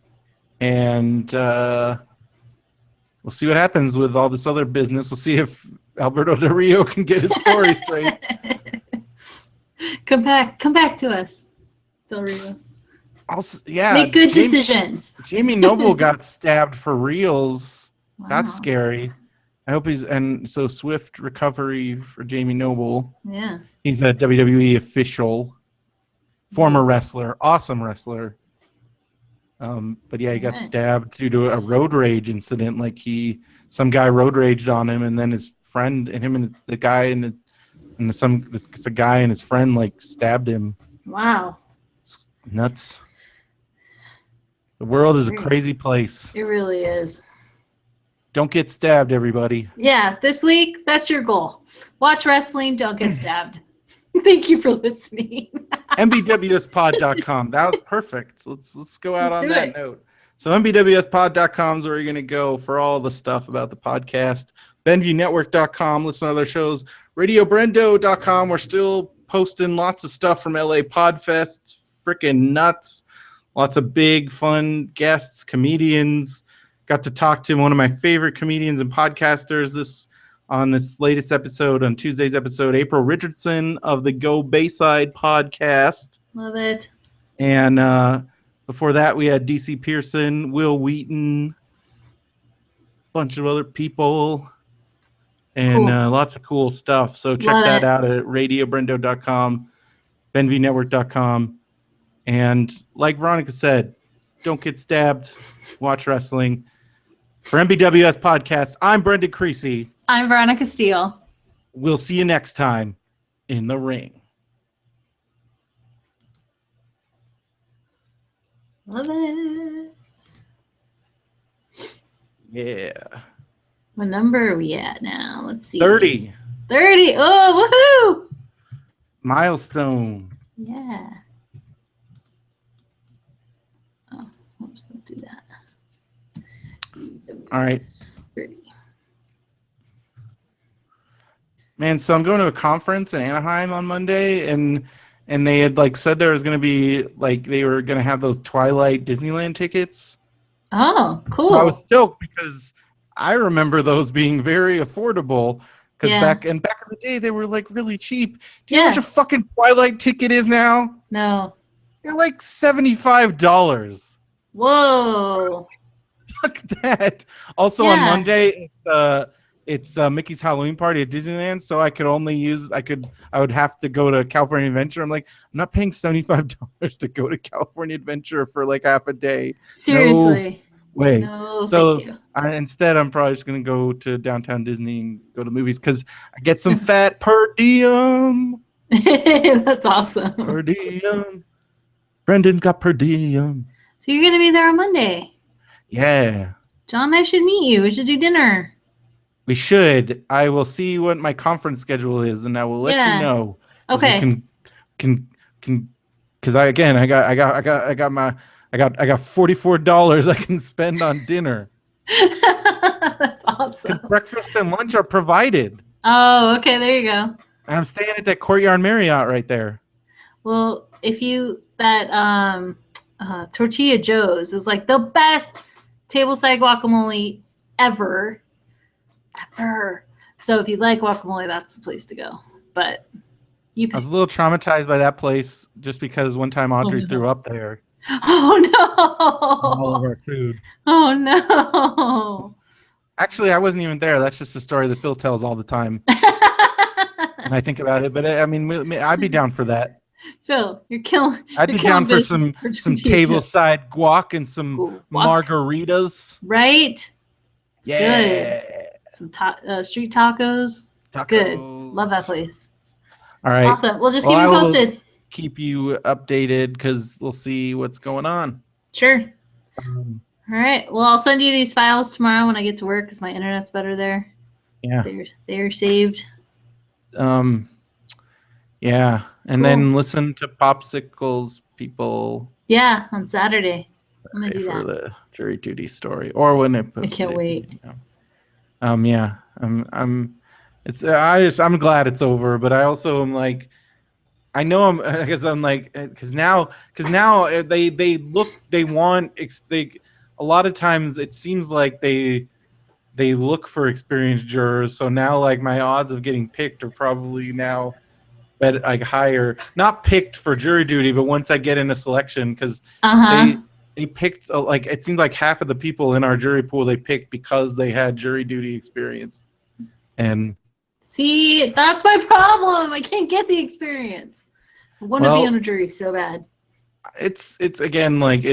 And we'll see what happens with all this other business. We'll see if Alberto Del Rio can get his story straight. Come back to us, Del Rio. Also, yeah, Make good decisions. Jamie Noble got stabbed for reals. Wow. That's scary. I hope so swift recovery for Jamie Noble. Yeah. He's a WWE official, former wrestler, awesome wrestler. But yeah, he got stabbed due to a road rage incident. Like some guy road raged on him, and then his friend and him and the guy and a guy and his friend like stabbed him. Wow. Nuts. The world is a crazy place. It really is. Don't get stabbed, everybody. Yeah, this week, that's your goal. Watch wrestling, don't get stabbed. Thank you for listening. mbwspod.com. That was perfect. Let's go out Let's on do that it. note. So mbwspod.com is where you're going to go for all the stuff about the podcast. BenviewNetwork.com. Listen to other shows. RadioBrendo.com. We're still posting lots of stuff from LA Podfest. Freaking nuts. Lots of big, fun guests, comedians. Got to talk to one of my favorite comedians and podcasters on this latest episode, on Tuesday's episode, April Richardson of the Go Bayside podcast. Love it. And before that, we had DC Pearson, Will Wheaton, a bunch of other people, and Cool. lots of cool stuff. So check Love that it. out at radiobrendo.com, benvnetwork.com. And like Veronica said, don't get stabbed. Watch wrestling. For MBWS Podcast, I'm Brendan Creecy. I'm Veronica Steele. We'll see you next time in the ring. Love it. Yeah. What number are we at now? Let's see. 30. 30. Oh, woohoo! Milestone. Yeah. Oh, oops, don't do that. All right. 30. Man, so I'm going to a conference in Anaheim on Monday, and they had like said there was going to be like they were going to have those Twilight Disneyland tickets. Oh, cool. So I was stoked because I remember those being very affordable. Because Yeah. back in the day, they were like really cheap. Do you know Yeah. how much a fucking Twilight ticket is now? No. They're like $75. Whoa. Fuck that. Also on Yeah. Monday, it's Mickey's Halloween party at Disneyland, so I would have to go to California Adventure. I'm like, I'm not paying $75 to go to California Adventure for like half a day. Seriously. No way. No, So thank you. instead, I'm probably just gonna go to downtown Disney and go to movies because I get some fat per diem. That's awesome. Per diem. Brendan got per diem. So you're gonna be there on Monday. Yeah. John and I should meet you. We should do dinner. We should. I will see what my conference schedule is, and I will let you know. Okay. We can because I got $44 I can spend on dinner. That's awesome. Because breakfast and lunch are provided. Oh, okay. There you go. And I'm staying at that Courtyard Marriott right there. Well, Tortilla Joe's is like the best tableside guacamole ever. So if you like guacamole, that's the place to go. But I was a little traumatized by that place just because one time Audrey threw up there. Oh no! All of our food. Oh no! Actually, I wasn't even there. That's just a story that Phil tells all the time. And I think about it, but I mean, I'd be down for that. Phil, you're killing. I'd be down for some tableside guac and some margaritas. Right? It's yeah. Good. Some street tacos. Good. Love that place. All right. Awesome. Well, just keep me posted. Keep you updated because we'll see what's going on. Sure. All right. Well, I'll send you these files tomorrow when I get to work because my internet's better there. Yeah. They're saved. Yeah. And then listen to Popsicles, people. Yeah, on Saturday. I'm gonna do for that. the jury duty story, or when it. I can't wait. Yeah. I'm glad it's over, but I also am like, I know because now a lot of times it seems like they look for experienced jurors. So now like my odds of getting picked are probably now like higher. Not picked for jury duty, but once I get in a selection because they picked like it seems like half of the people in our jury pool they picked because they had jury duty experience. And see, that's my problem. I can't get the experience. I want to be on a jury so bad. It's again like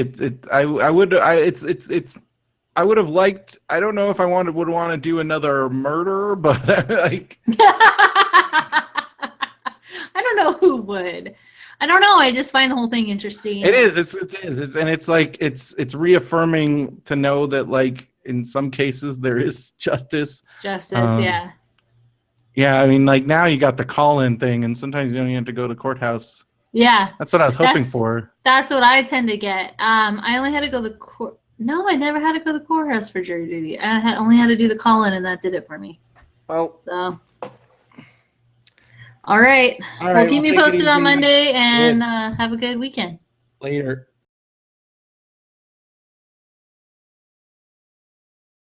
I would have liked. I don't know if I would want to do another murder, but like I don't know who would. I don't know. I just find the whole thing interesting. It is. And it's like it's reaffirming to know that like in some cases there is justice. Yeah. Yeah, I mean, like now you got the call-in thing, and sometimes you don't even have to go to courthouse. Yeah, that's what I was hoping for. That's what I tend to get. I only had to go to the court. No, I never had to go to the courthouse for jury duty. I only had to do the call-in, and that did it for me. Well, so. All right. Well, keep me posted on Monday, and have a good weekend. Later.